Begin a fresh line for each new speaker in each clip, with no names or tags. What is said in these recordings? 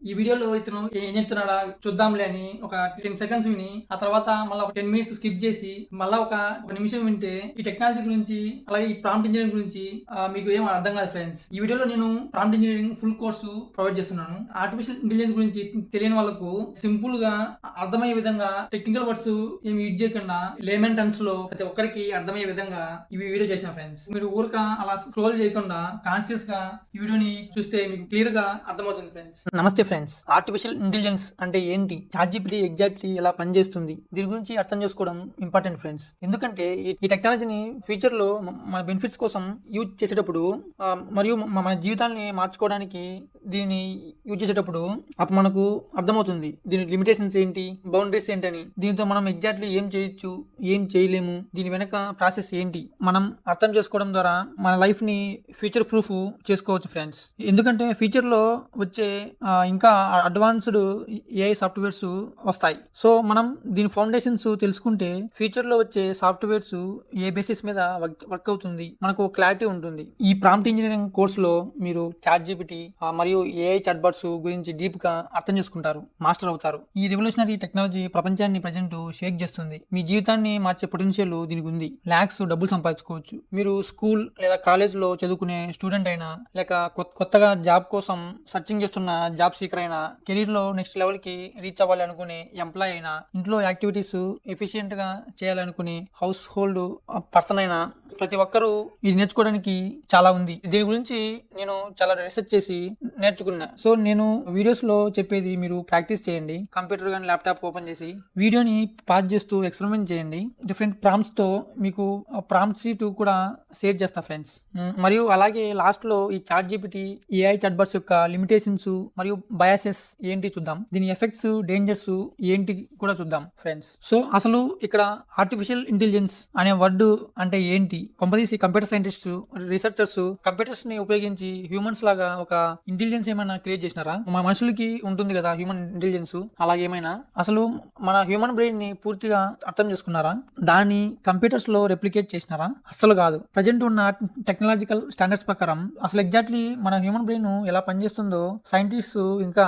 ఈ వీడియోలో ఇతను ఏం చెప్తున్నాడా చూద్దాంలే అని ఒక 10 సెకండ్స్ విని ఆ తర్వాత మళ్ళీ ఒక 10 మినిట్స్ స్కిప్ చేసి మళ్ళీ ఒక నిమిషం వింటే ఈ టెక్నాలజీ గురించి అలాగే ఈ ప్రాంప్ట్ ఇంజనీరింగ్ గురించి మీకు ఏం అర్థం కాదు ఫ్రెండ్స్. ఈ వీడియోలో నేను prompt engineering full course provide చేస్తున్నాను. ఆర్టిఫిషియల్ ఇంటెలిజెన్స్ గురించి తెలియని వాళ్ళకు సింపుల్ గా అర్థమయ్యే విధంగా టెక్నికల్ వర్డ్స్ ఏమి యూజ్ చేయకుండా లేమన్ టర్మ్స్ లో ప్రతి ఒక్కరికి అర్థమయ్యే విధంగా ఈ వీడియో చేసిన ఫ్రెండ్స్. మీరు ఊరక అలా స్క్రోల్ చేయకుండా కాన్షియస్ గా ఈ వీడియోని చూస్తే మీకు క్లియర్ గా అర్థమవుతుంది ఫ్రెండ్స్. నమస్తే ఫ్రెండ్స్. ఆర్టిఫిషియల్ ఇంటెలిజెన్స్ అంటే ఏంటి, చాట్‌జిపిటి ఎగ్జాక్ట్లీ ఎలా పనిచేస్తుంది, దీని గురించి అర్థం చేసుకోవడం ఇంపార్టెంట్ ఫ్రెండ్స్. ఎందుకంటే ఈ టెక్నాలజీని ఫ్యూచర్ లో మన బెనిఫిట్స్ కోసం యూజ్ చేసేటప్పుడు మరియు మన జీవితాన్ని మార్చుకోవడానికి దీన్ని యూజ్ చేసేటప్పుడు అప్పుడు మనకు అర్థమవుతుంది దీని లిమిటేషన్స్ ఏంటి, బౌండరీస్ ఏంటని. దీంతో మనం ఎగ్జాక్ట్లీ ఏం చేయొచ్చు, ఏం చేయలేము, దీని వెనక ప్రాసెస్ ఏంటి మనం అర్థం చేసుకోవడం ద్వారా మన లైఫ్ ని ఫ్యూచర్ ప్రూఫ్ చేసుకోవచ్చు ఫ్రెండ్స్. ఎందుకంటే ఫ్యూచర్ లో వచ్చే ఇంకా అడ్వాన్స్డ్ ఏఐ సాఫ్ట్వేర్స్ వస్తాయి. సో మనం దీని ఫౌండేషన్స్ తెలుసుకుంటే ఫ్యూచర్ లో వచ్చే సాఫ్ట్వేర్స్ ఏ బేసిస్ మీద వర్క్ అవుతుంది మనకు క్లారిటీ ఉంటుంది. ఈ ప్రాంప్ట్ ఇంజనీరింగ్ కోర్సులో మీరు చాట్‌జిపిటి మరియు ఏఐ చాట్‌బాట్స్ గురించి డీప్ గా అర్థం చేసుకుంటారు, మాస్టర్ అవుతారు. ఈ రెవల్యూషనరీ టెక్నాలజీ ప్రపంచాన్ని ప్రజెంట్ షేక్ చేస్తుంది. మీ జీవితాన్ని మార్చే పొటెన్షియల్ దీనికి ఉంది. లాక్స్ డబ్బులు సంపాదించుకోవచ్చు. మీరు స్కూల్ లేదా కాలేజ్ లో చదువుకునే స్టూడెంట్ అయినా, లేక కొత్తగా జాబ్ కోసం సర్చింగ్ చేస్తున్న జాబ్ సీకర్ అయినా, కెరీర్ లో నెక్స్ట్ లెవెల్ కి రీచ్ అవ్వాలి అనుకునే ఎంప్లాయ్ అయినా, ఇంట్లో యాక్టివిటీస్ ఎఫిషియెంట్ గా చేయాలనుకునే హౌస్ హోల్డ్ పర్సన్ అయినా, ప్రతి ఒక్కరూ ఇది నేర్చుకోవడానికి చాలా ఉంది. దీని గురించి నేను చాలా రీసెర్చ్ చేసి నేర్చుకున్నా. సో నేను వీడియోస్ లో చెప్పేది మీరు ప్రాక్టీస్ చేయండి. కంప్యూటర్ కానీ ల్యాప్టాప్ ఓపెన్ చేసి వీడియోని పాజ్ చేస్తూ ఎక్స్పెరిమెంట్ చేయండి. డిఫరెంట్ ప్రాంప్ట్స్ తో మీకు ప్రాంప్ట్ షీట్ కూడా షేర్ చేస్తా ఫ్రెండ్స్. మరియు అలాగే లాస్ట్ లో ఈ చాట్‌జిపిటి ఏఐ చాట్‌బాట్స్ యొక్క లిమిటేషన్స్ మరియు బయాసెస్ ఏంటి చూద్దాం. దీని ఎఫెక్ట్స్, డేంజర్స్ ఏంటి కూడా చూద్దాం ఫ్రెండ్స్. సో అసలు ఇక్కడ ఆర్టిఫిషియల్ ఇంటెలిజెన్స్ అనే వర్డ్ అంటే ఏంటి? కొంపదీసి కంప్యూటర్ సైంటిస్ట్, రీసెర్చర్స్ కంప్యూటర్స్ ని ఉపయోగించి హ్యూమన్స్ లాగా ఒక ఇంటెలిజెన్స్ ఏమైనా క్రియేట్ చేసినారా? మన మనుషులకి ఉంటుంది కదా హ్యూమన్ ఇంటెలిజెన్స్, అలాగేమైనా అసలు మన హ్యూమన్ బ్రెయిన్ ని పూర్తిగా అర్థం చేసుకున్నారా? దాన్ని కంప్యూటర్స్ లో రెప్లికేట్ చేసినారా? అస్సలు కాదు. ప్రజెంట్ ఉన్న టెక్నాలజికల్ స్టాండర్డ్స్ ప్రకారం అసలు ఎగ్జాక్ట్లీ మన హ్యూమన్ బ్రెయిన్ ఎలా పనిచేస్తుందో సైంటిస్ట్ ఇంకా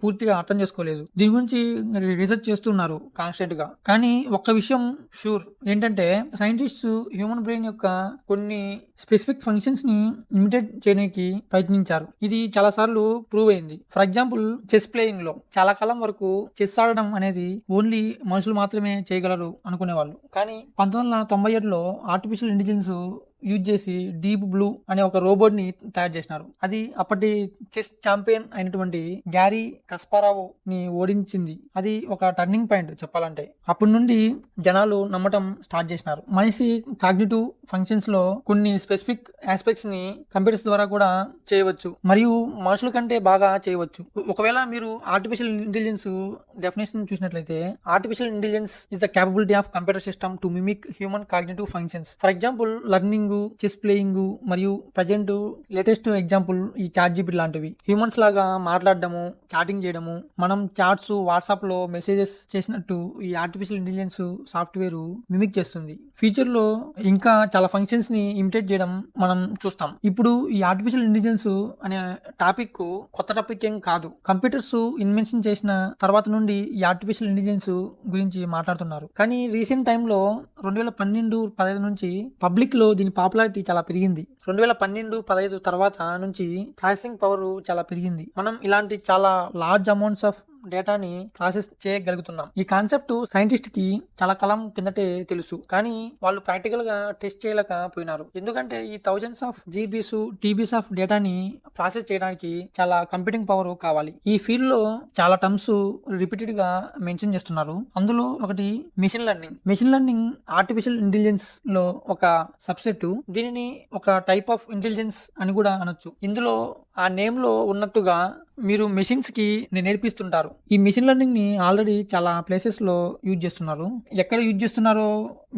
పూర్తిగా అర్థం చేసుకోలేదు. దీని గురించి రీసెర్చ్ చేస్తున్నారు కాన్స్టెంట్ గా. కానీ ఒక్క విషయం షూర్ ఏంటంటే సైంటిస్ట్ హ్యూమన్ బ్రెయిన్ యొక్క కొన్ని స్పెసిఫిక్ ఫంక్షన్స్ ని ఇమిటేట్ చేయడానికి ప్రయత్నించారు. ఇది చాలా సార్లు ప్రూవ్ అయింది. ఫర్ ఎగ్జాంపుల్ చెస్ ప్లేయింగ్ లో చాలా కాలం వరకు చెస్ ఆడడం అనేది ఓన్లీ మనుషులు మాత్రమే చేయగలరు అనుకునేవాళ్ళు. కానీ 1997లో ఆర్టిఫిషియల్ ఇంటెలిజెన్స్ యూజ్ చేసి డీప్ బ్లూ అనే ఒక రోబోట్ ని తయారు చేసినారు. అది అప్పటి చెస్ ఛాంపియన్ అయినటువంటి గ్యారీ కస్పారోవ్ ని ఓడించింది. అది ఒక టర్నింగ్ పాయింట్ చెప్పాలంటే. అప్పటి నుండి జనాలు నమ్మటం స్టార్ట్ చేసినారు. మనిషి కాగ్నిటివ్ ఫంక్షన్స్ లో కొన్ని స్పెసిఫిక్ ఆస్పెక్ట్స్ ని కంప్యూటర్స్ ద్వారా కూడా చేయవచ్చు, మరియు మనుషుల కంటే బాగా చేయవచ్చు. ఒకవేళ మీరు ఆర్టిఫిషియల్ ఇంటెలిజెన్స్ డెఫినేషన్ చూసినట్లయితే, artificial intelligence is the capability of computer system to mimic human cognitive functions. For example learning, chess playing, మరియు ప్రజెంట్ లేటెస్ట్ ఎగ్జాంపుల్ ఈ చాట్‌జిపిటి లాంటివి. హ్యూమన్స్ లాగా మాట్లాడడము, చాటింగ్ చేయడము, మనం చాట్స్, వాట్సాప్ లో మెసేజెస్ చేసినట్టు ఈ ఆర్టిఫిషియల్ ఇంటెలిజెన్స్ సాఫ్ట్వేర్ మిమిక్ చేస్తుంది. ఫ్యూచర్ లో ఇంకా చాలా ఫంక్షన్స్ ని ఇమిటేట్ చేయడం మనం చూస్తాం. ఇప్పుడు ఈ ఆర్టిఫిషియల్ ఇంటెలిజెన్స్ అనే టాపిక్ కొత్త టాపిక్ ఏం కాదు. కంప్యూటర్స్ ఇన్వెన్షన్ చేసిన తర్వాత నుండి ఈ ఆర్టిఫిషియల్ ఇంటెలిజెన్స్ గురించి మాట్లాడుతున్నారు. కానీ రీసెంట్ టైంలో 2012-15 నుంచి పబ్లిక్ లో దీని పాపులారిటీ చాలా పెరిగింది. 2012-15 తర్వాత నుంచి ప్రాసెసింగ్ పవర్ చాలా పెరిగింది. మనం ఇలాంటి చాలా లార్జ్ అమౌంట్స్ ఆఫ్ డేటాని ప్రాసెస్ చేయగలుగుతున్నాం. ఈ కాన్సెప్ట్ సైంటిస్ట్ కి చాలా కాలం కిందటే తెలుసు, కానీ వాళ్ళు ప్రాక్టికల్ గా టెస్ట్ చేయలేకపోయినారు. ఎందుకంటే ఈ థౌజండ్స్ ఆఫ్ జీబీస్, టీబీస్ ఆఫ్ డేటాని ప్రాసెస్ చేయడానికి చాలా కంప్యూటింగ్ పవర్ కావాలి. ఈ ఫీల్డ్ లో చాలా టర్మ్స్ రిపీటెడ్ గా మెన్షన్ చేస్తున్నారు. అందులో ఒకటి machine learning. Machine learning artificial intelligence లో ఒక సబ్సెట్. దీనిని ఒక టైప్ ఆఫ్ ఇంటెలిజెన్స్ అని కూడా అనొచ్చు. ఇందులో ఆ నేమ్ లో ఉన్నట్టుగా మీరు మెషిన్స్ కి నేర్పిస్తుంటారు. ఈ మెషిన్ లెర్నింగ్ ని ఆల్రెడీ చాలా ప్లేసెస్ లో యూజ్ చేస్తున్నారు. ఎక్కడ యూజ్ చేస్తున్నారో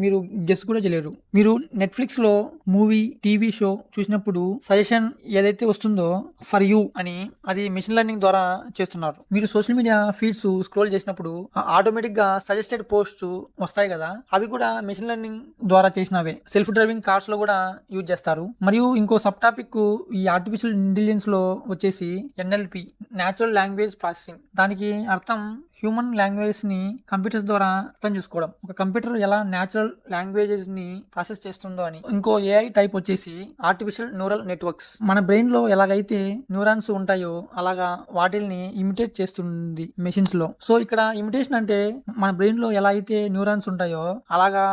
మీరు గెస్ కూడా చేయలేరు. మీరు నెట్ఫ్లిక్స్ లో మూవీ, టీవీ షో చూసినప్పుడు సజెషన్ ఏదైతే వస్తుందో ఫర్ యూ అని, అది మెషిన్ లెర్నింగ్ ద్వారా చేస్తున్నారు. మీరు సోషల్ మీడియా ఫీడ్స్ స్క్రోల్ చేసినప్పుడు ఆటోమేటిక్ గా సజెస్టెడ్ పోస్ట్ వస్తాయి కదా, అవి కూడా మెషిన్ లెర్నింగ్ ద్వారా చేసినవే. సెల్ఫ్ డ్రైవింగ్ కార్స్ లో కూడా యూజ్ చేస్తారు. మరియు ఇంకో సబ్ టాపిక్ ఈ ఆర్టిఫిషియల్ ఇంటెలిజెన్స్ లో వచ్చేసి NLP, న్యాచురల్ లాంగ్వేజ్ ప్రాసెసింగ్. దానికి అర్థం హ్యూమన్ లాంగ్వేజ్ ని కంప్యూటర్స్ ద్వారా అర్థం చేసుకోవడం. ఒక కంప్యూటర్ ఎలా న్యాచురల్ లాంగ్వేజెస్ ని ప్రాసెస్ చేస్తుందో అని. ఇంకో AI టైప్ వచ్చేసి ఆర్టిఫిషియల్ న్యూరల్ నెట్వర్క్స్. మన బ్రెయిన్ లో ఎలాగైతే న్యూరాన్స్ ఉంటాయో అలాగా వాటిల్ని ఇమిటేట్ చేస్తుంది మెషిన్స్ లో. సో ఇక్కడ ఇమిటేషన్ అంటే మన బ్రెయిన్ లో ఎలా అయితే న్యూరాన్స్ ఉంటాయో అలాగా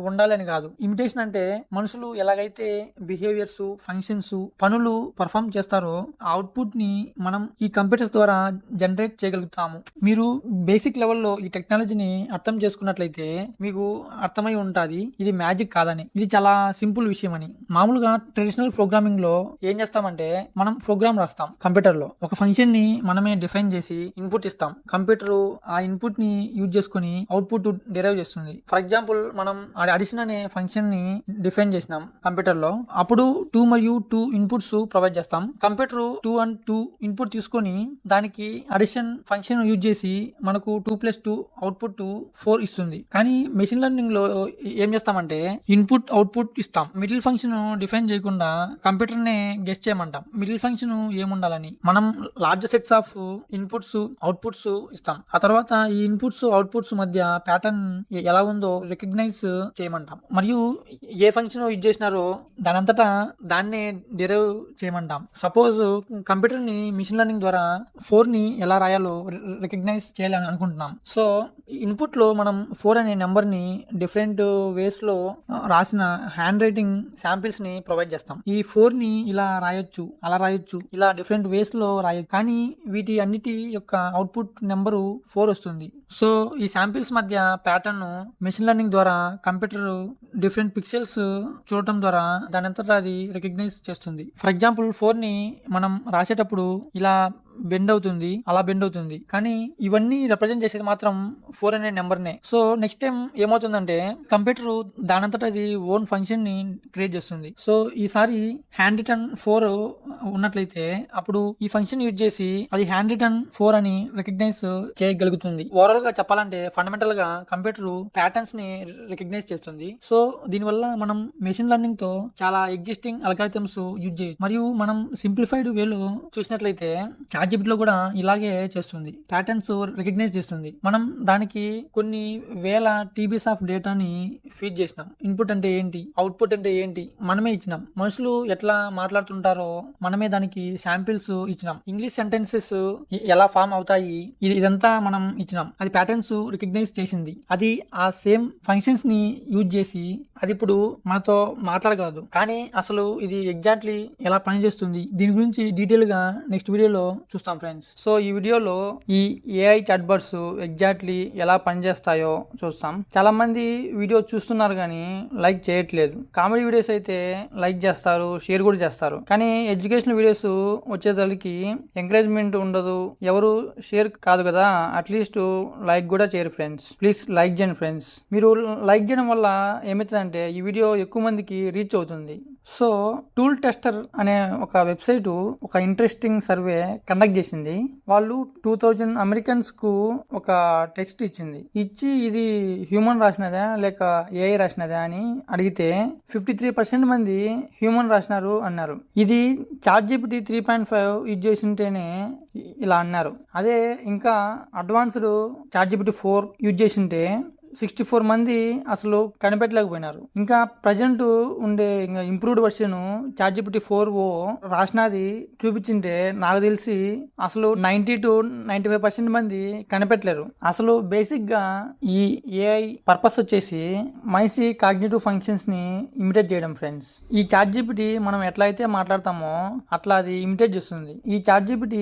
ఉండాలని కాదు. ఇమిటేషన్ అంటే మనుషులు ఎలాగైతే బిహేవియర్స్, ఫంక్షన్స్, పనులు పర్ఫామ్ చేస్తారో అవుట్పుట్ ని మనం ఈ కంప్యూటర్స్ ద్వారా జనరేట్ చేయగలుగుతాము. మీరు బేసిక్ లెవెల్లో ఈ టెక్నాలజీని అర్థం చేసుకున్నట్లయితే మీకు అర్థమై ఉంటుంది ఇది మ్యాజిక్ కాదని. ఇది చాలా సింపుల్ విషయం అని. మామూలుగా ట్రెడిషనల్ ప్రోగ్రామింగ్ లో ఏం చేస్తామంటే మనం ప్రోగ్రామ్ రాస్తాం కంప్యూటర్ లో. ఒక ఫంక్షన్ ని మనమే డిఫైన్ చేసి ఇన్పుట్ ఇస్తాం. కంప్యూటర్ ఆ ఇన్పుట్ ని యూజ్ చేసుకుని అవుట్పుట్ డిరైవ్ చేస్తుంది. ఫర్ ఎగ్జాంపుల్ మనం అడిషన్ అనే ఫంక్షన్ ని డిఫైన్ చేసినాం కంప్యూటర్ లో. అప్పుడు 2 మరియు 2 ఇన్పుట్స్ ప్రొవైడ్ చేస్తాం. కంప్యూటర్ 2 and 2 ఇన్పుట్ తీసుకొని దానికి అడిషన్ ఫంక్షన్ యూజ్ చేసి మనకు 2+2 అవుట్పుట్ 4 ఇస్తుంది. కానీ మెషిన్ లెర్నింగ్ లో ఏం చేస్తామంటే ఇన్పుట్ అవుట్పుట్ ఇస్తాం. మిడిల్ ఫంక్షన్ డిఫైన్ చేయకుండా కంప్యూటర్ నే గెస్ చేయమంటాం మిడిల్ ఫంక్షన్ ఏముండాలని. మనం large sets of inputs outputs ఇస్తాం. ఆ తర్వాత ఈ ఇన్పుట్స్ అవుట్పుట్స్ మధ్య ప్యాటర్న్ ఎలా ఉందో రికగ్నైజ్ చేయమంటాం. మరియు ఏ ఫంక్షన్ యూజ్ చేసినారో దానంతటా దాన్నే డిరైవ్ చేయమంటాం. సపోజ్ కంప్యూటర్ ని మిషన్ లెర్నింగ్ ద్వారా 4 ని ఎలా రాయాలో రికగ్నైజ్ చేయాలని అనుకుంటున్నాం. సో ఇన్పుట్ లో మనం 4 అనే నెంబర్ ని డిఫరెంట్ వేస్ లో రాసిన హ్యాండ్ రైటింగ్ శాంపిల్స్ ని ప్రొవైడ్ చేస్తాం. ఈ 4 ని ఇలా రాయొచ్చు, అలా రాయొచ్చు, ఇలా డిఫరెంట్ వేస్ లో రాయొచ్చు. కానీ వీటి అన్నిటి యొక్క అవుట్పుట్ నెంబరు 4 వస్తుంది. సో ఈ శాంపిల్స్ మధ్య ప్యాటర్న్ మెషిన్ లెర్నింగ్ ద్వారా కంప్యూటర్ డిఫరెంట్ పిక్సెల్స్ చూడటం ద్వారా దాని అంతటా అది రికగ్నైజ్ చేస్తుంది. ఫర్ ఎగ్జాంపుల్ 4 ని మనం రాసేటప్పుడు ఇలా బెండ్ అవుతుంది, అలా బెండ్ అవుతుంది. కానీ ఇవన్నీ రిప్రజెంట్ చేసేది మాత్రం 4 అనే నెంబర్ నే. సో నెక్స్ట్ టైం ఏమవుతుందంటే కంప్యూటర్ దానంతటా అది ఓన్ ఫంక్షన్ ని క్రియేట్ చేస్తుంది. సో ఈసారి హ్యాండ్ రిటర్న్ 4 ఉన్నట్లయితే అప్పుడు ఈ ఫంక్షన్ యూజ్ చేసి అది హ్యాండ్ రిటర్న్ 4 అని రికగ్నైజ్ చేయగలుగుతుంది. ఓవరాల్ గా చెప్పాలంటే ఫండమెంటల్ గా కంప్యూటర్ ప్యాటర్న్స్ ని రికగ్నైజ్ చేస్తుంది. సో దీనివల్ల మనం మెషిన్ లెర్నింగ్ తో చాలా ఎగ్జిస్టింగ్ అల్గారిథమ్స్ యూజ్ చేయొచ్చు. మరియు మనం సింప్లిఫైడ్ వేలో చూసినట్లయితే ChatGPT లో కూడా ఇలాగే చేస్తుంది. ప్యాటర్న్స్ రికగ్నైజ్ చేస్తుంది. మనం దానికి కొన్ని వేల టీబీస్ ఆఫ్ డేటాని ఫీడ్ చేసినాం. ఇన్పుట్ అంటే ఏంటి, అవుట్పుట్ అంటే ఏంటి మనమే ఇచ్చినాం. మనుషులు ఎట్లా మాట్లాడుతుంటారో మనమే దానికి శాంపిల్స్ ఇచ్చినాం. ఇంగ్లీష్ సెంటెన్సెస్ ఎలా ఫామ్ అవుతాయి ఇదంతా మనం ఇచ్చినాం. అది ప్యాటర్న్స్ రికగ్నైజ్ చేసింది. అది ఆ సేమ్ ఫంక్షన్స్ ని యూజ్ చేసి అది ఇప్పుడు మనతో మాట్లాడగలదు. కానీ అసలు ఇది ఎగ్జాక్ట్లీ ఎలా పనిచేస్తుంది దీని గురించి డీటెయిల్ గా నెక్స్ట్ వీడియోలో చూస్తాం ఫ్రెండ్స్. సో ఈ వీడియోలో ఈ AI చాట్బాట్స్ ఎగ్జాక్ట్లీ ఎలా పనిచేస్తాయో చూస్తాం. చాలా మంది వీడియో చూస్తున్నారు కానీ లైక్ చేయట్లేదు. కామెడీ వీడియోస్ అయితే లైక్ చేస్తారు, షేర్ కూడా చేస్తారు. కానీ ఎడ్యుకేషనల్ వీడియోస్ వచ్చేసరికి ఎంకరేజ్మెంట్ ఉండదు, ఎవరు షేర్ కాదు కదా, అట్లీస్ట్ లైక్ కూడా చేయరు ఫ్రెండ్స్. ప్లీజ్ లైక్ చేయండి ఫ్రెండ్స్. మీరు లైక్ చేయడం వల్ల ఏమవుతుందంటే ఈ వీడియో ఎక్కువ మందికి రీచ్ అవుతుంది. సో టూల్ టెస్టర్ అనే ఒక వెబ్సైట్ ఒక ఇంట్రెస్టింగ్ సర్వే కండక్ట్ చేసింది. వాళ్ళు 2000 అమెరికన్స్ కు ఒక టెక్స్ట్ ఇచ్చి ఇది హ్యూమన్ రాసినదా లేక AI రాసినదా అని అడిగితే 53% మంది హ్యూమన్ రాసినారు అన్నారు. ఇది ChatGPT 3.5 యూజ్ చేసింటేనే ఇలా అన్నారు. అదే ఇంకా అడ్వాన్స్డ్ ChatGPT 4 యూజ్ చేసింటే 64 మంది అసలు కనిపెట్టలేకపోయినారు. ఇంకా ప్రజెంట్ ఉండే ఇంకా ఇంప్రూవ్డ్ వర్షన్ ChatGPT 4o రాసినది చూపించింటే నాకు తెలిసి అసలు 90 to 95% మంది కనిపెట్టలేరు. అసలు బేసిక్ గా ఈ AI పర్పస్ వచ్చేసి మనిషి కాగ్నిటివ్ ఫంక్షన్స్ ని ఇమిటేట్ చేయడం ఫ్రెండ్స్. ఈ ChatGPT మనం ఎట్లా అయితే మాట్లాడతామో అట్లా అది ఇమిటేట్ చేస్తుంది. ఈ ChatGPT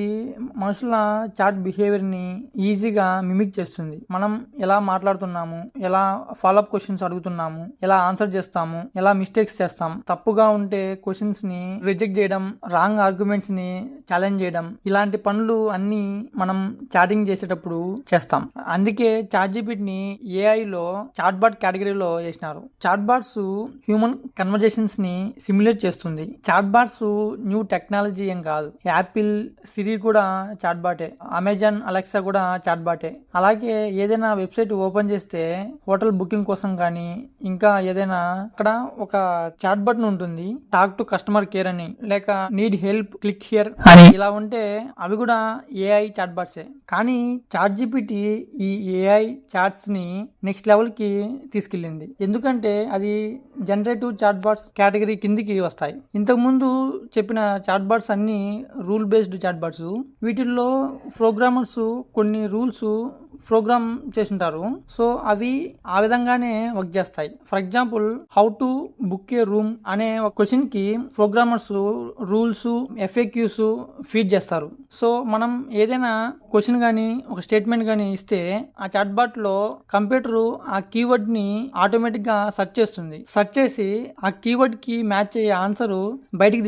మనుషుల చాట్ బిహేవియర్ ని ఈజీగా మిమిక్ చేస్తుంది. మనం ఎలా మాట్లాడుతున్నాము, ఎలా ఫాలోఅప్ క్వశ్చన్స్ అడుగుతున్నాము, ఎలా ఆన్సర్ చేస్తాము, ఎలా మిస్టేక్స్ చేస్తాం, తప్పుగా ఉంటే క్వశ్చన్స్ ని రిజెక్ట్ చేయడం, రాంగ్ ఆర్గ్యుమెంట్స్ ని ఛాలెంజ్ చేయడం, ఇలాంటి పనులు అన్ని మనం చాటింగ్ చేసేటప్పుడు చేస్తాం. అందుకే చాట్‌జీపీటీని AI లో చాట్‌బాట్ కేటగిరీలో వేసినారు. చాట్‌బాట్స్ హ్యూమన్ కన్వర్జేషన్స్ ని సిమ్యులేట్ చేస్తుంది. చాట్‌బాట్స్ న్యూ టెక్నాలజీ ఏం కాదు. యాపిల్, సిరి కూడా చాట్‌బాటే, అమెజాన్ అలెక్సా కూడా చాట్‌బాటే. అలాగే ఏదైనా వెబ్సైట్ ఓపెన్ చేస్తే హోటల్ బుకింగ్ కోసం కానీ ఇంకా ఏదైనా అక్కడ ఒక చాట్ బటన్ ఉంటుంది, టాక్ టు కస్టమర్ కేర్ అని, లేక నీడ్ హెల్ప్ క్లిక్ హియర్ అని. ఇలా ఉంటే అవి కూడా AI చాట్ బాట్సే. కానీ చాట్‌జీపీటీ ఈ AI చాట్స్ ని నెక్స్ట్ లెవెల్ కి తీసుకెళ్ళింది. ఎందుకంటే అది జనరేటివ్ చాట్ బాట్స్ కేటగిరీ కిందికి వస్తాయి. ఇంతకు ముందు చెప్పిన చాట్ బాట్స్ అన్ని రూల్ బేస్డ్ చాట్ బాట్స్. వీటిల్లో ప్రోగ్రామర్స్ కొన్ని రూల్స్ ప్రోగ్రామ్ చేసింటారు. సో అవి ఆ విధంగానే వర్క్ చేస్తాయి. For example, how to book A room అనే ఒక క్వశ్చన్ కి ప్రోగ్రామర్స్ రూల్స్, FAQs ఫీడ్ చేస్తారు. సో మనం ఏదైనా క్వశ్చన్ కానీ ఒక స్టేట్మెంట్ కానీ ఇస్తే ఆ చాట్ బాట్ లో కంప్యూటర్ ఆ కీవర్డ్ ని ఆటోమేటిక్ గా సెర్చ్ చేస్తుంది. సెర్చ్ చేసి ఆ కీవర్డ్ కి మ్యాచ్ అయ్యే ఆన్సర్ బయటికి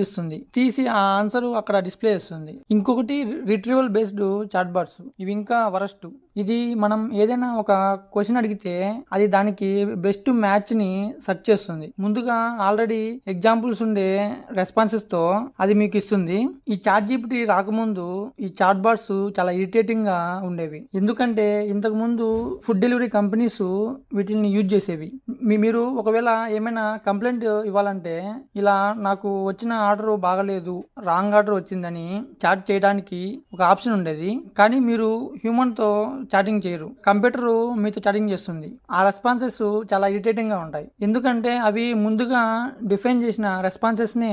తీసి ఆ ఆన్సర్ అక్కడ డిస్ప్లే చేస్తుంది. ఇంకొకటి రిట్రీవల్ బేస్డ్ చాట్ బాట్స్. ఇవి ఇంకా వరస్ట్. ఇది మనం ఏదైనా ఒక క్వశ్చన్ అడిగితే అది దానికి బెస్ట్ మ్యాచ్ ని సెర్చ్ చేస్తుంది. ముందుగా ఆల్రెడీ ఎగ్జాంపుల్స్ ఉండే రెస్పాన్సెస్ తో అది మీకు ఇస్తుంది. ఈ చాట్‌జీపీటీ రాకముందు ఈ చాట్ బాట్స్ చాలా ఇరిటేటింగ్ గా ఉండేవి. ఎందుకంటే ఇంతకు ముందు ఫుడ్ డెలివరీ కంపెనీస్ వీటిని యూజ్ చేసేవి. మీరు ఒకవేళ ఏమైనా కంప్లైంట్ ఇవ్వాలంటే ఇలా నాకు వచ్చిన ఆర్డర్ బాగలేదు, రాంగ్ ఆర్డర్ వచ్చిందని చాట్ చేయడానికి ఒక ఆప్షన్ ఉండేది. కానీ మీరు హ్యూమన్ తో చాటింగ్ చేయరు, కంప్యూటర్ మీతో చాటింగ్ చేస్తుంది. ఆ రెస్పాన్సెస్ చాలా ఇరిటేటింగ్ గా ఉంటాయి. ఎందుకంటే అవి ముందుగా డిఫైన్ చేసిన రెస్పాన్సెస్ నే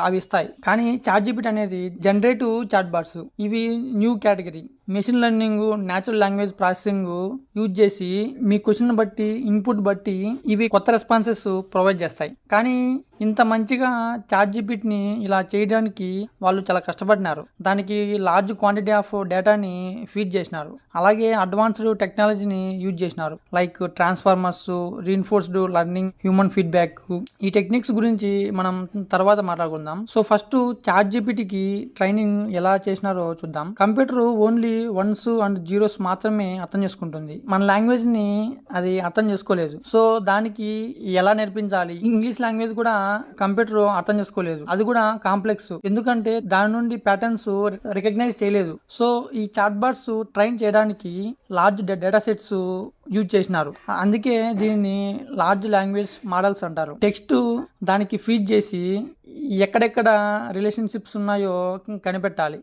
అవి ఇస్తాయి. కానీ చాట్‌జీపీటీ అనేది జనరేటివ్ చాట్ బాట్స్. ఇవి new category. Machine learning, natural language processing use చేసి మీ క్వశ్చన్ బట్టి, ఇన్పుట్ బట్టి ఇవి కొత్త రెస్పాన్సెస్ ప్రొవైడ్ చేస్తాయి. కానీ ఇంత మంచిగా చాట్‌జీపీటీని ఇలా చేయడానికి వాళ్ళు చాలా కష్టపడినారు. దానికి లార్జ్ క్వాంటిటీ ఆఫ్ డేటాని ఫీడ్ చేసినారు. అలాగే అడ్వాన్స్డ్ టెక్నాలజీని యూజ్ చేసినారు. Like transformers, reinforced learning, human feedback. ఈ టెక్నిక్స్ గురించి మనం తర్వాత మాట్లాడుకుందాం. సో ఫస్ట్ చాట్‌జీపీటీకి ట్రైనింగ్ ఎలా చేసినారో చూద్దాం. Computer only once and zeros మాత్రమే అర్థం చేసుకుంటుంది. మన లాంగ్వేజ్ ని అది అర్థం చేసుకోలేదు. సో దానికి ఎలా నేర్పించాలి? ఇంగ్లీష్ లాంగ్వేజ్ కూడా కంప్యూటర్ అర్థం చేసుకోలేదు. అది కూడా కాంప్లెక్స్. ఎందుకంటే దాని నుండి ప్యాటర్న్స్ రికగ్నైజ్ చేయలేదు. సో ఈ చాట్ బాట్స్ ట్రైన్ చేయడానికి లార్జ్ డేటా సెట్స్ యూజ్ చేసినారు. అందుకే దీనిని లార్జ్ లాంగ్వేజ్ మోడల్స్ అంటారు. టెక్స్ట్ దానికి ఫీడ్ చేసి ఎక్కడెక్కడ రిలేషన్షిప్స్ ఉన్నాయో కనిపెట్టాలి,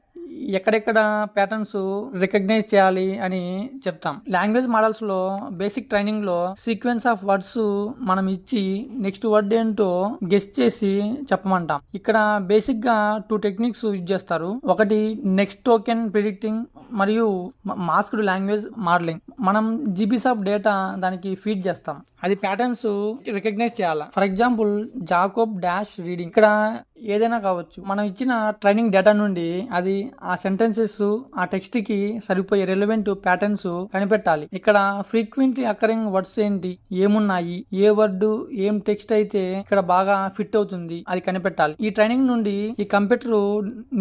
ఎక్కడెక్కడ ప్యాటర్న్స్ రికగ్నైజ్ చేయాలి అని చెప్తాం. లాంగ్వేజ్ మోడల్స్ లో బేసిక్ ట్రైనింగ్ లో సీక్వెన్స్ ఆఫ్ వర్డ్స్ మనం ఇచ్చి నెక్స్ట్ వర్డ్ ఏంటో గెస్ చేసి చెప్పమంటాం. ఇక్కడ బేసిక్ గా 2 టెక్నిక్స్ యూజ్ చేస్తారు. ఒకటి నెక్స్ట్ టోకెన్ ప్రిడిక్టింగ్ మరియు మాస్క్డ్ లాంగ్వేజ్ మోడలింగ్. మనం జీబీస్ ఆఫ్ డేటా దానికి ఫీడ్ చేస్తాం. అది ప్యాటర్న్స్ రికగ్నైజ్ చేయాలి. For example, Jacob dash reading. ఇక్కడ ఏదైనా కావచ్చు. మనం ఇచ్చిన ట్రైనింగ్ డేటా నుండి అది ఆ సెంటెన్సెస్, ఆ టెక్స్ట్ కి సరిపోయే రెలవెంట్ ప్యాటర్న్స్ కనిపెట్టాలి. ఇక్కడ ఫ్రీక్వెంట్లీ అకరింగ్ వర్డ్స్ ఏంటి, ఏమున్నాయి, ఏ వర్డ్ ఏం టెక్స్ట్ అయితే ఇక్కడ బాగా ఫిట్ అవుతుంది అది కనిపెట్టాలి. ఈ ట్రైనింగ్ నుండి ఈ కంప్యూటర్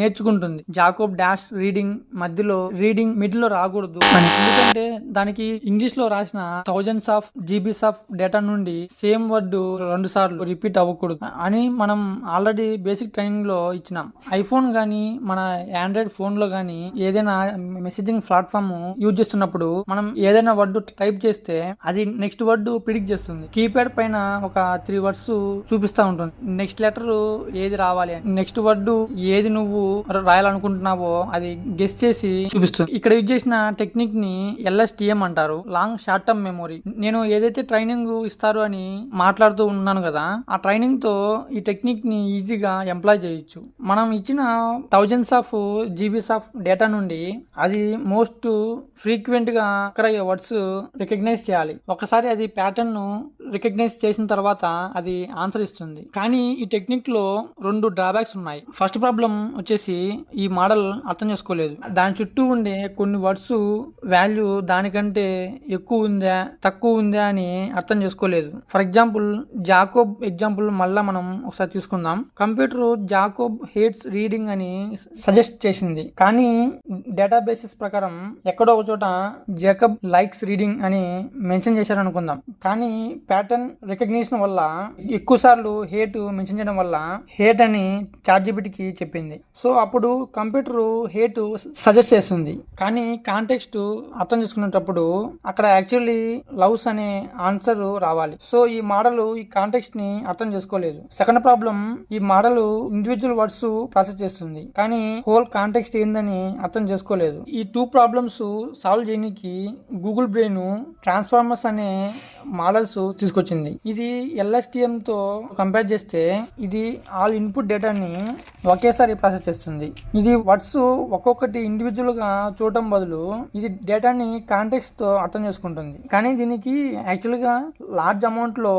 నేర్చుకుంటుంది జాకోబ్ డాష్ రీడింగ్ మధ్యలో రీడింగ్ మిడిల్ లో రాకూడదు అని. ఎందుకంటే దానికి ఇంగ్లీష్ లో రాసిన thousands of GBs of data నుండి సేమ్ వర్డ్ 2 సార్లు రిపీట్ అవ్వకూడదు అని మనం ఆల్రెడీ బేసిక్ ట్రైనింగ్ లో ఇచ్చినాం. ఐఫోన్ గానీ మన ఆండ్రాయిడ్ ఫోన్ లో గానీ ఏదైనా మెసేజింగ్ ప్లాట్ఫామ్ యూజ్ చేస్తున్నప్పుడు మనం ఏదైనా వర్డ్ టైప్ చేస్తే అది నెక్స్ట్ వర్డ్ ప్రిడిక్ట్ చేస్తుంది. కీప్యాడ్ పైన ఒక 3 వర్డ్స్ చూపిస్తా ఉంటుంది. నెక్స్ట్ లెటర్ ఏది రావాలి అని, నెక్స్ట్ వర్డ్ ఏది నువ్వు రాయాలనుకుంటున్నావో అది గెస్ చేసి చూపిస్తుంది. ఇక్కడ యూజ్ చేసిన టెక్నిక్ ని LSTM అంటారు, లాంగ్ షార్ట్ టర్మ్ మెమొరీ. నేను ఏదైతే ట్రైనింగ్ ఇస్తారు అని మాట్లాడుతూ ఉన్నాను కదా, ఆ ట్రైనింగ్ తో ఈ టెక్నిక్ ని ఈజీగా ఎంప్లాయ్ చేయొచ్చు. మనం ఇచ్చిన thousands of GBs of data నుండి అది మోస్ట్ ఫ్రీక్వెంట్ గా అక్కర్ అయ్యే వర్డ్స్ రికగ్నైజ్ చేయాలి. ఒకసారి అది ప్యాటర్న్ ను రికగ్నైజ్ చేసిన తర్వాత అది ఆన్సర్ ఇస్తుంది. కానీ ఈ టెక్నిక్ లో 2 డ్రాబ్యాక్స్ ఉన్నాయి. ఫస్ట్ ప్రాబ్లం వచ్చేసి ఈ మోడల్ అర్థం చేసుకోలేదు. దాని చుట్టూ ఉండే కొన్ని వర్డ్స్ వాల్యూ దానికంటే ఎక్కువ ఉందా తక్కువ ఉందా అని అర్థం చేసుకోలేదు. ఫర్ ఎగ్జాంపుల్ జాకోబ్ ఎగ్జాంపుల్ మళ్ళా మనం ఒకసారి తీసుకుందాం. కంప్యూటర్ జాకోబ్ హేట్స్ రీడింగ్ అని సజెస్ట్ చేసింది. కానీ డేటాబేసెస్ ప్రకారం ఎక్కడో ఒక చోట జాకబ్ లైక్స్ రీడింగ్ అని మెన్షన్ చేశారు అనుకుందాం. కానీ ప్యాటర్న్ రికగ్నిషన్ వల్ల ఎక్కువ సార్లు హేట్ మెన్షన్ చేయడం వల్ల హేట్ అని చాట్‌జీపీటీకి చెప్పింది. సో అప్పుడు కంప్యూటర్ హేట్ సజెస్ట్ చేస్తుంది. కానీ కాంటెక్స్ట్ అర్థం చేసుకునేటప్పుడు అక్కడ యాక్చువల్లీ లవ్స్ అనే ఆన్సర్ రావాలి. సో ఈ మోడల్ ఈ కాంటెక్స్ట్ ని అర్థం చేసుకోలేదు. సెకండ్ ప్రాబ్లం, ఈ మోడల్ ఇండివిజువల్ వర్డ్స్ ప్రాసెస్ చేస్తుంది కానీ హోల్ కాంటెక్స్ట్ ఏందని అర్థం చేసుకోలేదు. ఈ 2 ప్రాబ్లమ్స్ సాల్వ్ చేయడానికి గూగుల్ బ్రెయిన్ ట్రాన్స్ఫార్మర్స్ అనే మోడల్స్ తీసుకొచ్చింది. ఇది LSTM తో కంపేర్ చేస్తే ఇది ఆల్ ఇన్పుట్ డేటాని ఒకేసారి ప్రాసెస్ చేస్తుంది. ఇది వర్డ్స్ ఒక్కొక్కటి ఇండివిజువల్ గా చూడటం బదులు ఇది డేటాని కాంటెక్స్ట్ తో అర్థం చేసుకుంటుంది. కానీ దీనికి యాక్చువల్ గా లార్జ్ అమౌంట్ లో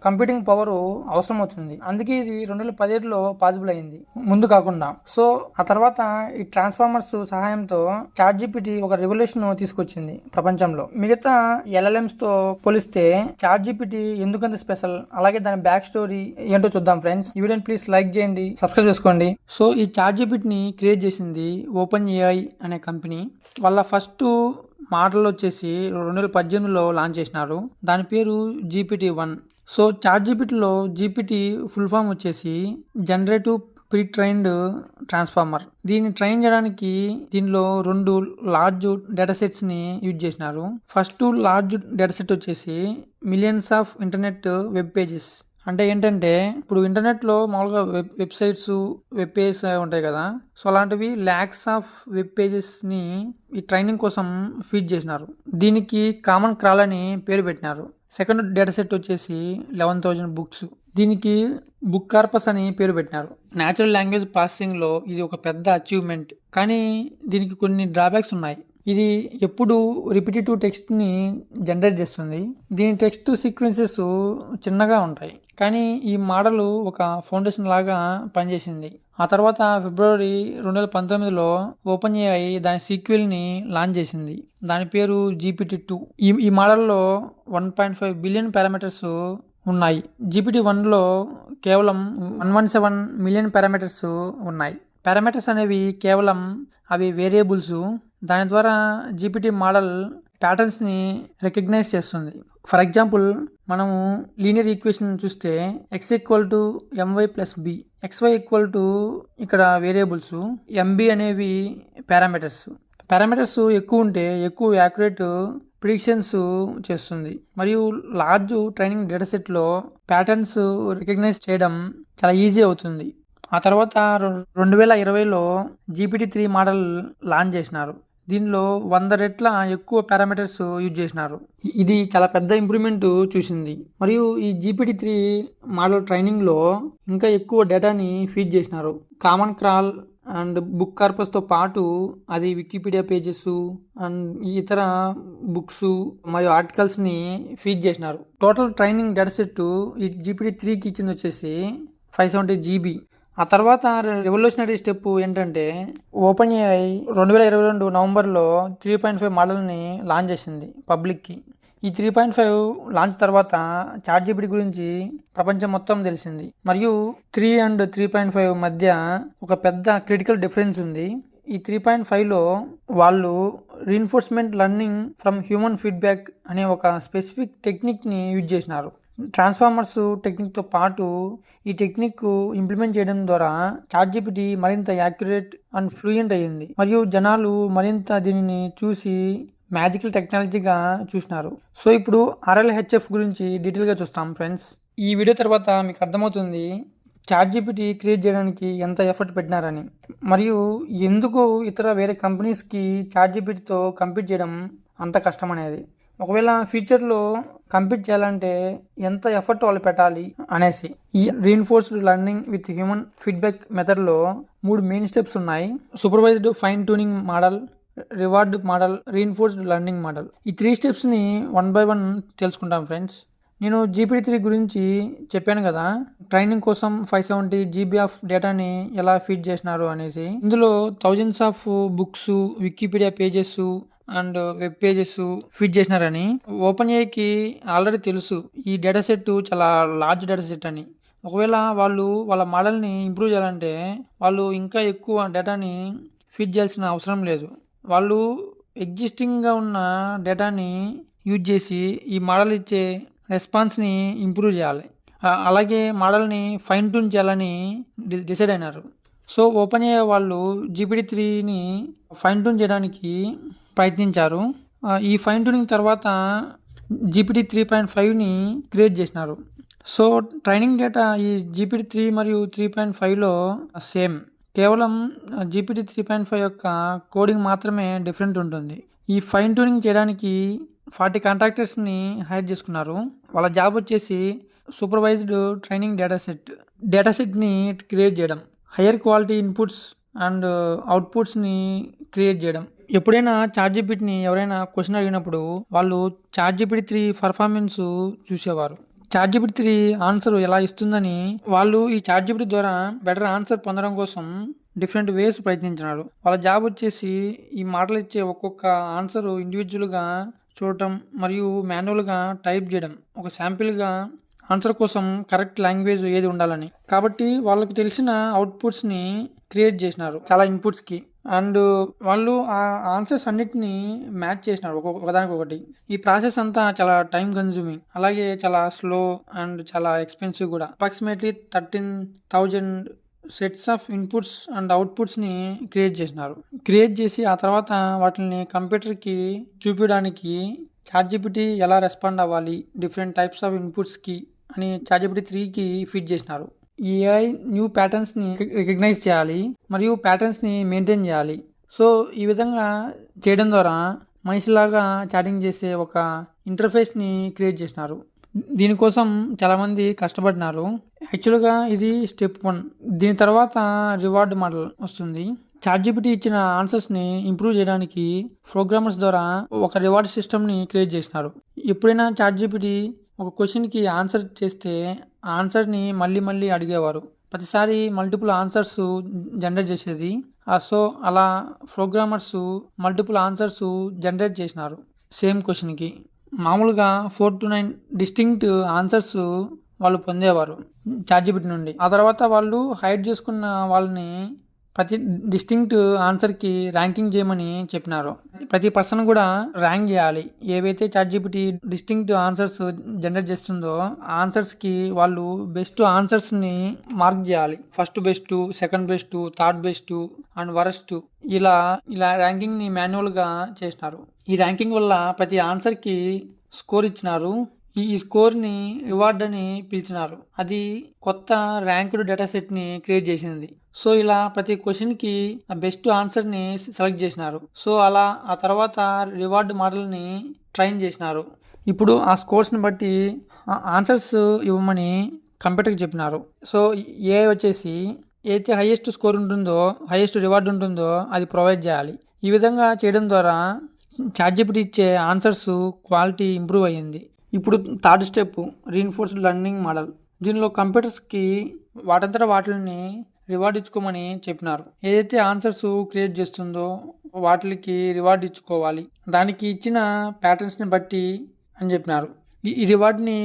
కంప్యూటింగ్ పవర్ అవసరం అవుతుంది. అందుకే ఇది 2017లో పాసిబుల్ అయింది, ముందు కాకుండా. సో ఆ తర్వాత ఈ ట్రాన్స్ఫార్మర్స్ సహాయంతో చాట్‌జీపీటీ ఒక రెవల్యూషన్ తీసుకొచ్చింది ప్రపంచంలో. మిగతా LLMs తో పోలిస్తే చాట్‌జీపీటీ ఎందుకంత స్పెషల్, అలాగే దాని బ్యాక్ స్టోరీ ఏంటో చూద్దాం ఫ్రెండ్స్. ఈ వీడియోని ప్లీజ్ లైక్ చేయండి, సబ్స్క్రైబ్ చేసుకోండి. సో ఈ చాట్‌జీపీటీని క్రియేట్ చేసింది ఓపెన్ AI అనే కంపెనీ. వాళ్ళ ఫస్ట్ మోడల్ వచ్చేసి 2018లో లాంచ్ చేసినారు. దాని పేరు GPT-1. సో చాట్‌జీపీటీలో జీపీటీ ఫుల్ ఫామ్ వచ్చేసి జనరేటివ్ ప్రీ ట్రైన్డ్ ట్రాన్స్ఫార్మర్. దీన్ని ట్రైన్ చేయడానికి దీనిలో 2 లార్జ్ డేటా సెట్స్ ని యూజ్ చేసినారు. ఫస్ట్ లార్జ్ డేటా సెట్ వచ్చేసి millions of internet web pages. అంటే ఏంటంటే ఇప్పుడు ఇంటర్నెట్లో మామూలుగా వెబ్సైట్స్ వెబ్ పేజెస్ ఉంటాయి కదా. సో అలాంటివి ల్యాక్స్ ఆఫ్ వెబ్ పేజెస్ని ఈ ట్రైనింగ్ కోసం ఫీడ్ చేసినారు. దీనికి కామన్ క్రాల్ అని పేరు పెట్టినారు. సెకండ్ డేటా సెట్ వచ్చేసి 11,000 బుక్స్. దీనికి బుక్ కార్పస్ అని పేరు పెట్టినారు. న్యాచురల్ లాంగ్వేజ్ ప్రాసెసింగ్లో ఇది ఒక పెద్ద అచీవ్మెంట్. కానీ దీనికి కొన్ని డ్రాబ్యాక్స్ ఉన్నాయి. ఇది ఎప్పుడు రిపిటేటివ్ టెక్స్ట్ని జనరేట్ చేస్తుంది. దీని టెక్స్ట్ సీక్వెన్సెస్ చిన్నగా ఉంటాయి. కానీ ఈ మోడల్ ఒక ఫౌండేషన్ లాగా పనిచేసింది. ఆ తర్వాత ఫిబ్రవరి 2019లో ఓపెన్ AI దాని సీక్వెల్ని లాంచ్ చేసింది. దాని పేరు GPT-2. ఈ మోడల్లో 1.5 బిలియన్ పారామీటర్స్ ఉన్నాయి. GPT-1లో కేవలం 117 మిలియన్ పారామీటర్స్ ఉన్నాయి. పారామీటర్స్ అనేవి కేవలం అవి వేరియబుల్స్. దాని ద్వారా GPT మోడల్ ప్యాటర్న్స్ని రికగ్నైజ్ చేస్తుంది. ఫర్ ఎగ్జాంపుల్ మనము లీనియర్ ఈక్వేషన్ చూస్తే x = my + b, xy ఇక్కడ వేరియబుల్స్, mb అనేవి పారామీటర్స్ ఎక్కువ ఉంటే ఎక్కువ యాక్యురేట్ ప్రిడిక్షన్స్ చేస్తుంది. మరియు లార్జ్ ట్రైనింగ్ డేటా సెట్లో ప్యాటర్న్స్ రికగ్నైజ్ చేయడం చాలా ఈజీ అవుతుంది. ఆ తర్వాత 2020లో GPT-3 మోడల్ లాంచ్ చేసినారు. దీనిలో 100 రెట్ల ఎక్కువ పారామీటర్స్ యూజ్ చేసినారు. ఇది చాలా పెద్ద ఇంప్రూవ్మెంట్ చూసింది. మరియు ఈ GPT-3 మోడల్ ట్రైనింగ్లో ఇంకా ఎక్కువ డేటాని ఫీడ్ చేసినారు. కామన్ క్రాల్ అండ్ బుక్ కార్పస్తో పాటు అది వికీపీడియా పేజెస్ అండ్ ఇతర బుక్స్ మరియు ఆర్టికల్స్ని ఫీడ్ చేసినారు. టోటల్ ట్రైనింగ్ డేటా సెట్ ఈ GPT-3కి ఇచ్చింది వచ్చేసి 570 GB. ఆ తర్వాత రెవల్యూషనరీ స్టెప్ ఏంటంటే ఓపెన్ AI 2022 నవంబర్లో 3.5 మోడల్ని లాంచ్ చేసింది పబ్లిక్కి. ఈ 3.5 లాంచ్ తర్వాత చాట్‌జీపీటీ గురించి ప్రపంచం మొత్తం తెలిసింది. మరియు 3 and 3.5 మధ్య ఒక పెద్ద క్రిటికల్ డిఫరెన్స్ ఉంది. ఈ 3.5లో వాళ్ళు reinforcement learning from human feedback అనే ఒక స్పెసిఫిక్ టెక్నిక్ని యూజ్ చేసినారు. ట్రాన్స్ఫార్మర్స్ టెక్నిక్తో పాటు ఈ టెక్నిక్ ఇంప్లిమెంట్ చేయడం ద్వారా చాట్‌జీపీటీ మరింత యాక్యురేట్ అండ్ ఫ్లూయెంట్ అయ్యింది. మరియు జనాలు మరింత దీనిని చూసి మ్యాజికల్ టెక్నాలజీగా చూసినారు. సో ఇప్పుడు RLHF గురించి డీటెయిల్గా చూస్తాం ఫ్రెండ్స్. ఈ వీడియో తర్వాత మీకు అర్థమవుతుంది చాట్‌జీపీటీ క్రియేట్ చేయడానికి ఎంత ఎఫర్ట్ పెట్టినారని, మరియు ఎందుకు వేరే కంపెనీస్కి చాట్‌జీపీటీతో కంపీట్ చేయడం అంత కష్టం అనేది. ఒకవేళ ఫ్యూచర్లో కంపీట్ చేయాలంటే ఎంత ఎఫర్ట్ వాళ్ళు పెట్టాలి అనేసి. ఈ reinforced learning with human feedback మెథడ్లో 3 మెయిన్ స్టెప్స్ ఉన్నాయి. Supervised fine tuning model, reward model, reinforced learning model. ఈ 3 స్టెప్స్ని 1 by 1 తెలుసుకుంటాం ఫ్రెండ్స్. నేను GPT-3 గురించి చెప్పాను కదా, ట్రైనింగ్ కోసం 570 GB ఆఫ్ డేటాని ఎలా ఫీడ్ చేసినారు అనేసి. ఇందులో thousands of books, Wikipedia pages and web pages feed చేసినారని. ఓపెన్ ఏఐకి ఆల్రెడీ తెలుసు ఈ డేటా సెట్ చాలా లార్జ్ డేటా సెట్ అని. ఒకవేళ వాళ్ళు వాళ్ళ మోడల్ని ఇంప్రూవ్ చేయాలంటే వాళ్ళు ఇంకా ఎక్కువ డేటాని ఫీడ్ చేయాల్సిన అవసరం లేదు. వాళ్ళు ఎగ్జిస్టింగ్గా ఉన్న డేటాని యూజ్ చేసి ఈ మోడల్ ఇచ్చే రెస్పాన్స్ని ఇంప్రూవ్ చేయాలి. అలాగే మోడల్ని ఫైన్ ట్యూన్ చేయాలని డిసైడ్ అయినారు. సో ఓపెన్ ఏఐ వాళ్ళు GPT-3ని ఫైన్ ట్యూన్ చేయడానికి ప్రయత్నించారు. ఈ ఫైన్ ట్యూనింగ్ తర్వాత GPT 3.5ని క్రియేట్ చేసినారు. సో ట్రైనింగ్ డేటా ఈ GPT-3 మరియు 3.5లో సేమ్, కేవలం GPT 3.5 యొక్క కోడింగ్ మాత్రమే డిఫరెంట్ ఉంటుంది. ఈ ఫైన్ ట్యూనింగ్ చేయడానికి 40 కాంట్రాక్టర్స్ని హైర్ చేసుకున్నారు. వాళ్ళ జాబ్ వచ్చేసి సూపర్వైజ్డ్ ట్రైనింగ్ డేటా సెట్ని క్రియేట్ చేయడం, హయ్యర్ క్వాలిటీ ఇన్పుట్స్ అండ్ అవుట్పుట్స్ని క్రియేట్ చేయడం. ఎప్పుడైనా ChatGPTని ఎవరైనా క్వశ్చన్ అడిగినప్పుడు వాళ్ళు ChatGPT-3 పర్ఫార్మెన్స్ చూసేవారు. ChatGPT-3 ఆన్సర్ ఎలా ఇస్తుందని వాళ్ళు ఈ ChatGPT ద్వారా బెటర్ ఆన్సర్ పొందడం కోసం డిఫరెంట్ వేస్ ప్రయత్నించినారు. వాళ్ళ జాబ్ వచ్చేసి ఈ మాటలు ఇచ్చే ఒక్కొక్క ఆన్సర్ ఇండివిజువల్గా చూడటం మరియు మాన్యువల్గా టైప్ చేయడం, ఒక శాంపిల్గా ఆన్సర్ కోసం కరెక్ట్ లాంగ్వేజ్ ఏది ఉండాలని. కాబట్టి వాళ్ళకి తెలిసిన అవుట్పుట్స్ని క్రియేట్ చేసినారు చాలా ఇన్పుట్స్కి. అండ్ వాళ్ళు ఆ ఆన్సర్స్ అన్నిటిని మ్యాచ్ చేసినారు ఒకదానికొకటి. ఈ ప్రాసెస్ అంతా చాలా టైం కన్జ్యూమింగ్, అలాగే చాలా స్లో అండ్ చాలా ఎక్స్పెన్సివ్ కూడా. Approximately 13,000 sets of inputs and అవుట్పుట్స్ని క్రియేట్ చేసి ఆ తర్వాత వాటిని కంప్యూటర్కి చూపించడానికి ChatGPT ఎలా రెస్పాండ్ అవ్వాలి డిఫరెంట్ టైప్స్ ఆఫ్ ఇన్పుట్స్కి అని ChatGPT-3కి ఫీడ్ చేసినారు. ఈ AI న్యూ ప్యాటర్న్స్ని రికగ్నైజ్ చేయాలి మరియు ప్యాటర్న్స్ని మెయింటైన్ చేయాలి. సో ఈ విధంగా చేయడం ద్వారా మనిషిలాగా చాటింగ్ చేసే ఒక ఇంటర్ఫేస్ని క్రియేట్ చేసినారు. దీనికోసం చాలామంది కష్టపడినారు. యాక్చువల్గా ఇది స్టెప్ 1. దీని తర్వాత రివార్డ్ మోడల్ వస్తుంది. ChatGPT ఇచ్చిన ఆన్సర్స్ని ఇంప్రూవ్ చేయడానికి ప్రోగ్రామర్స్ ద్వారా ఒక రివార్డ్ సిస్టమ్ని క్రియేట్ చేసినారు. ఎప్పుడైనా ChatGPT ఒక క్వశ్చన్కి ఆన్సర్ చేస్తే ఆ ఆన్సర్ని మళ్ళీ అడిగేవారు. ప్రతిసారి మల్టిపుల్ ఆన్సర్స్ జనరేట్ చేసేది. సో అలా ప్రోగ్రామర్స్ మల్టిపుల్ ఆన్సర్స్ జనరేట్ చేసినారు సేమ్ క్వశ్చన్కి. మామూలుగా 4 to 9 డిస్టింక్ట్ ఆన్సర్స్ వాళ్ళు పొందేవారు ChatGPT నుండి. ఆ తర్వాత వాళ్ళు హైడ్ చేసుకున్న వాళ్ళని ప్రతి డిస్టింక్ట్ ఆన్సర్కి ర్యాంకింగ్ చేయమని చెప్పినారు. ప్రతి పర్సన్ కూడా ర్యాంక్ చేయాలి. ఏవైతే ChatGPT డిస్టింక్ట్ ఆన్సర్స్ జనరేట్ చేస్తుందో ఆ ఆన్సర్స్కి వాళ్ళు బెస్ట్ ఆన్సర్స్ని మార్క్ చేయాలి. First best, second best, third best and worst, ఇలా ర్యాంకింగ్ని మాన్యువల్గా చేసినారు. ఈ ర్యాంకింగ్ వల్ల ప్రతి ఆన్సర్కి స్కోర్ ఇచ్చినారు. ఈ స్కోర్ని రివార్డ్ అని పిలిచినారు. అది కొత్త ర్యాంక్డ్ డేటా సెట్ని క్రియేట్ చేసింది. సో ఇలా ప్రతి క్వశ్చన్కి బెస్ట్ ఆన్సర్ని సెలెక్ట్ చేసినారు. సో అలా ఆ తర్వాత రివార్డ్ మోడల్ని ట్రైన్ చేసినారు. ఇప్పుడు ఆ స్కోర్స్ని బట్టి ఆన్సర్స్ ఇవ్వమని కంప్యూటర్కి చెప్పినారు. సో AI వచ్చేసి ఏదైతే హైయెస్ట్ స్కోర్ ఉంటుందో, హైయెస్ట్ రివార్డ్ ఉంటుందో అది ప్రొవైడ్ చేయాలి. ఈ విధంగా చేయడం ద్వారా ChatGPT ఇచ్చే ఆన్సర్స్ క్వాలిటీ ఇంప్రూవ్ అయ్యింది. ఇప్పుడు third step reinforced learning model. దీనిలో కంప్యూటర్స్కి వాటంతటా వాటిని రివార్డ్ ఇచ్చుకోమని చెప్పినారు. ఏదైతే ఆన్సర్స్ క్రియేట్ చేస్తుందో వాటికి రివార్డ్ ఇచ్చుకోవాలి, దానికి ఇచ్చిన ప్యాటర్న్స్ని బట్టి అని చెప్పినారు. ఈ రివార్డ్ని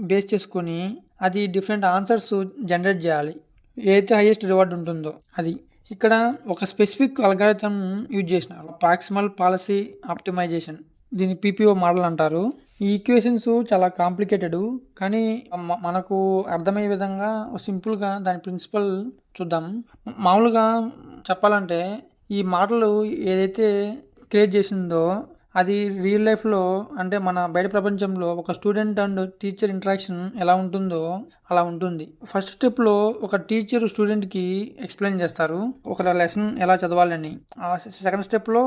బేస్ చేసుకొని అది డిఫరెంట్ ఆన్సర్స్ జనరేట్ చేయాలి. ఏదైతే హైయెస్ట్ రివార్డ్ ఉంటుందో అది. ఇక్కడ ఒక స్పెసిఫిక్ అల్గారిథం యూజ్ చేసినారు, ప్రాక్సిమల్ పాలసీ ఆప్టిమైజేషన్. దీన్ని PPO మోడల్ అంటారు. ఈ ఈక్వేషన్స్ చాలా కాంప్లికేటెడ్, కానీ మనకు అర్థమయ్యే విధంగా సింపుల్గా దాని ప్రిన్సిపల్ చూద్దాం. మామూలుగా చెప్పాలంటే ఈ మోడల్ ఏదైతే క్రియేట్ చేసిందో అది రియల్ లైఫ్లో అంటే మన బయట ప్రపంచంలో ఒక స్టూడెంట్ అండ్ టీచర్ ఇంటరాక్షన్ ఎలా ఉంటుందో అలా ఉంటుంది. ఫస్ట్ స్టెప్లో ఒక టీచర్ స్టూడెంట్కి ఎక్స్ప్లెయిన్ చేస్తారు ఒక లెసన్ ఎలా చదవాలని. ఆ సెకండ్ స్టెప్లో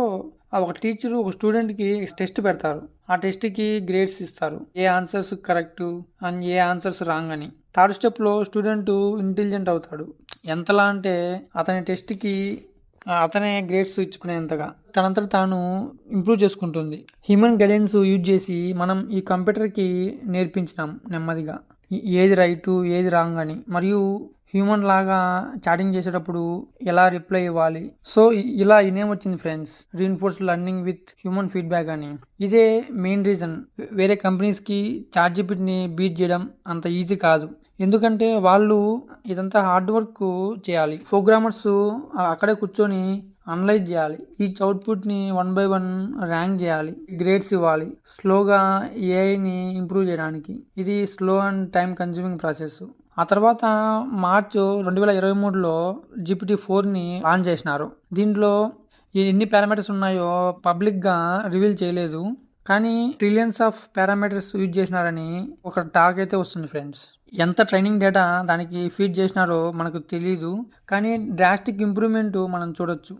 ఒక టీచర్ ఒక స్టూడెంట్కి టెస్ట్ పెడతారు. ఆ టెస్ట్కి గ్రేడ్స్ ఇస్తారు, ఏ ఆన్సర్స్ కరెక్ట్ అండ్ ఏ ఆన్సర్స్ రాంగ్ అని. థర్డ్ స్టెప్లో స్టూడెంట్ ఇంటెలిజెంట్ అవుతాడు. ఎంతలా అంటే అతని టెస్ట్కి అతనే గ్రేడ్స్ ఇచ్చుకునేంతగా తనంతట తాను ఇంప్రూవ్ చేసుకుంటుంది. హ్యూమన్ గైడెన్స్ యూజ్ చేసి మనం ఈ కంప్యూటర్కి నేర్పించినాం నెమ్మదిగా ఏది రైటు ఏది రాంగ్ అని, మరియు హ్యూమన్ లాగా చాటింగ్ చేసేటప్పుడు ఎలా రిప్లై ఇవ్వాలి. సో ఇలా ఈ నేమ్ వచ్చింది friends, reinforced learning with human feedback అని. ఇదే మెయిన్ రీజన్ వేరే కంపెనీస్కి చాట్‌జీపీటీని బీట్ చేయడం అంత ఈజీ కాదు. ఎందుకంటే వాళ్ళు ఇదంతా హార్డ్ వర్క్ చేయాలి. ప్రోగ్రామర్స్ అక్కడే కూర్చొని అనలైజ్ చేయాలి, ఈచ్ అవుట్పుట్ని 1 by 1 ర్యాంక్ చేయాలి, గ్రేడ్స్ ఇవ్వాలి స్లోగా ఏఐని ఇంప్రూవ్ చేయడానికి. ఇది slow and time consuming process. ఆ తర్వాత మార్చ్ 2023లో GPT-4ని లాంచ్ చేసినారు. దీంట్లో ఎన్ని పారామీటర్స్ ఉన్నాయో పబ్లిక్గా రివీల్ చేయలేదు, కానీ ట్రిలియన్స్ ఆఫ్ పారామీటర్స్ యూజ్ చేసినారని ఒక టాక్ అయితే వస్తుంది ఫ్రెండ్స్. ఎంత ట్రైనింగ్ డేటా దానికి ఫీడ్ చేసినారో మనకు తెలీదు, కానీ డ్రాస్టిక్ ఇంప్రూవ్మెంట్ మనం చూడొచ్చు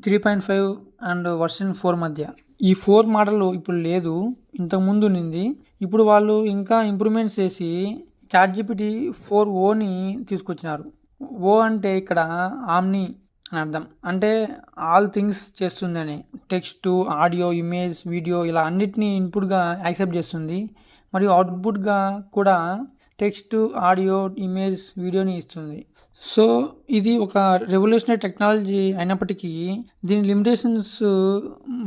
3.5 అండ్ వర్షన్ 4 మధ్య. ఈ 4 మోడల్ ఇప్పుడు లేదు, ఇంతకుముందు ఉన్నింది. ఇప్పుడు వాళ్ళు ఇంకా ఇంప్రూవ్మెంట్స్ చేసి చాట్‌జీపీటీ 4ఓని తీసుకొచ్చినారు. ఓ అంటే ఇక్కడ ఆమ్ని అని అర్థం, అంటే ఆల్ థింగ్స్ చేస్తుందని. టెక్స్ట్, ఆడియో, ఇమేజ్, వీడియో ఇలా అన్నిటినీ ఇన్పుట్గా యాక్సెప్ట్ చేస్తుంది, మరియు అవుట్పుట్గా కూడా టెక్స్ట్, ఆడియో, ఇమేజ్, వీడియోని ఇస్తుంది. సో ఇది ఒక రెవల్యూషనరీ టెక్నాలజీ అయినప్పటికీ దీని లిమిటేషన్స్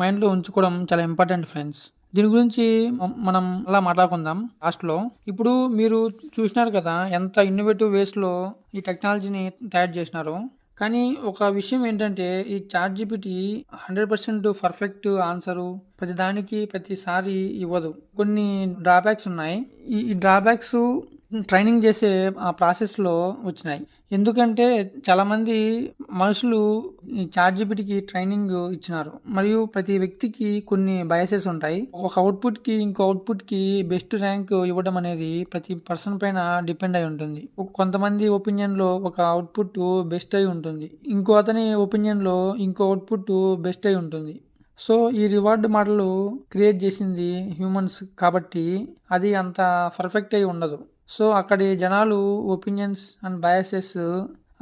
మైండ్లో ఉంచుకోవడం చాలా ఇంపార్టెంట్ ఫ్రెండ్స్. దీని గురించి మనం అలా మాట్లాడుకుందాం లాస్ట్లో. ఇప్పుడు మీరు చూసినారు కదా ఎంత ఇన్నోవేటివ్ వేస్లో ఈ టెక్నాలజీని తయారు చేసినారో. కానీ ఒక విషయం ఏంటంటే ఈ చాట్‌జీపీటీ 100% పర్ఫెక్ట్ ఆన్సరు ప్రతిదానికి ప్రతిసారి ఇవ్వదు. కొన్ని డ్రాబ్యాక్స్ ఉన్నాయి. ఈ డ్రాబ్యాక్స్ ట్రైనింగ్ చేసే ఆ ప్రాసెస్లో వచ్చినాయి. ఎందుకంటే చాలామంది మనుషులు ఈ చాట్‌జీపీటీకి ట్రైనింగ్ ఇచ్చినారు, మరియు ప్రతి వ్యక్తికి కొన్ని బయాసెస్ ఉంటాయి. ఒక అవుట్పుట్కి ఇంకో అవుట్పుట్కి బెస్ట్ ర్యాంక్ ఇవ్వడం అనేది ప్రతి పర్సన్ పైన డిపెండ్ అయి ఉంటుంది. కొంతమంది ఒపీనియన్లో ఒక అవుట్పుట్ బెస్ట్ అయి ఉంటుంది, ఇంకో అతని ఒపీనియన్లో ఇంకో అవుట్పుట్ బెస్ట్ అయి ఉంటుంది. సో ఈ రివార్డ్ మోడల్ క్రియేట్ చేసింది హ్యూమన్స్ కాబట్టి అది అంత పర్ఫెక్ట్ అయి ఉండదు. సో అక్కడి జనాలు ఒపీనియన్స్ అండ్ బయాసెస్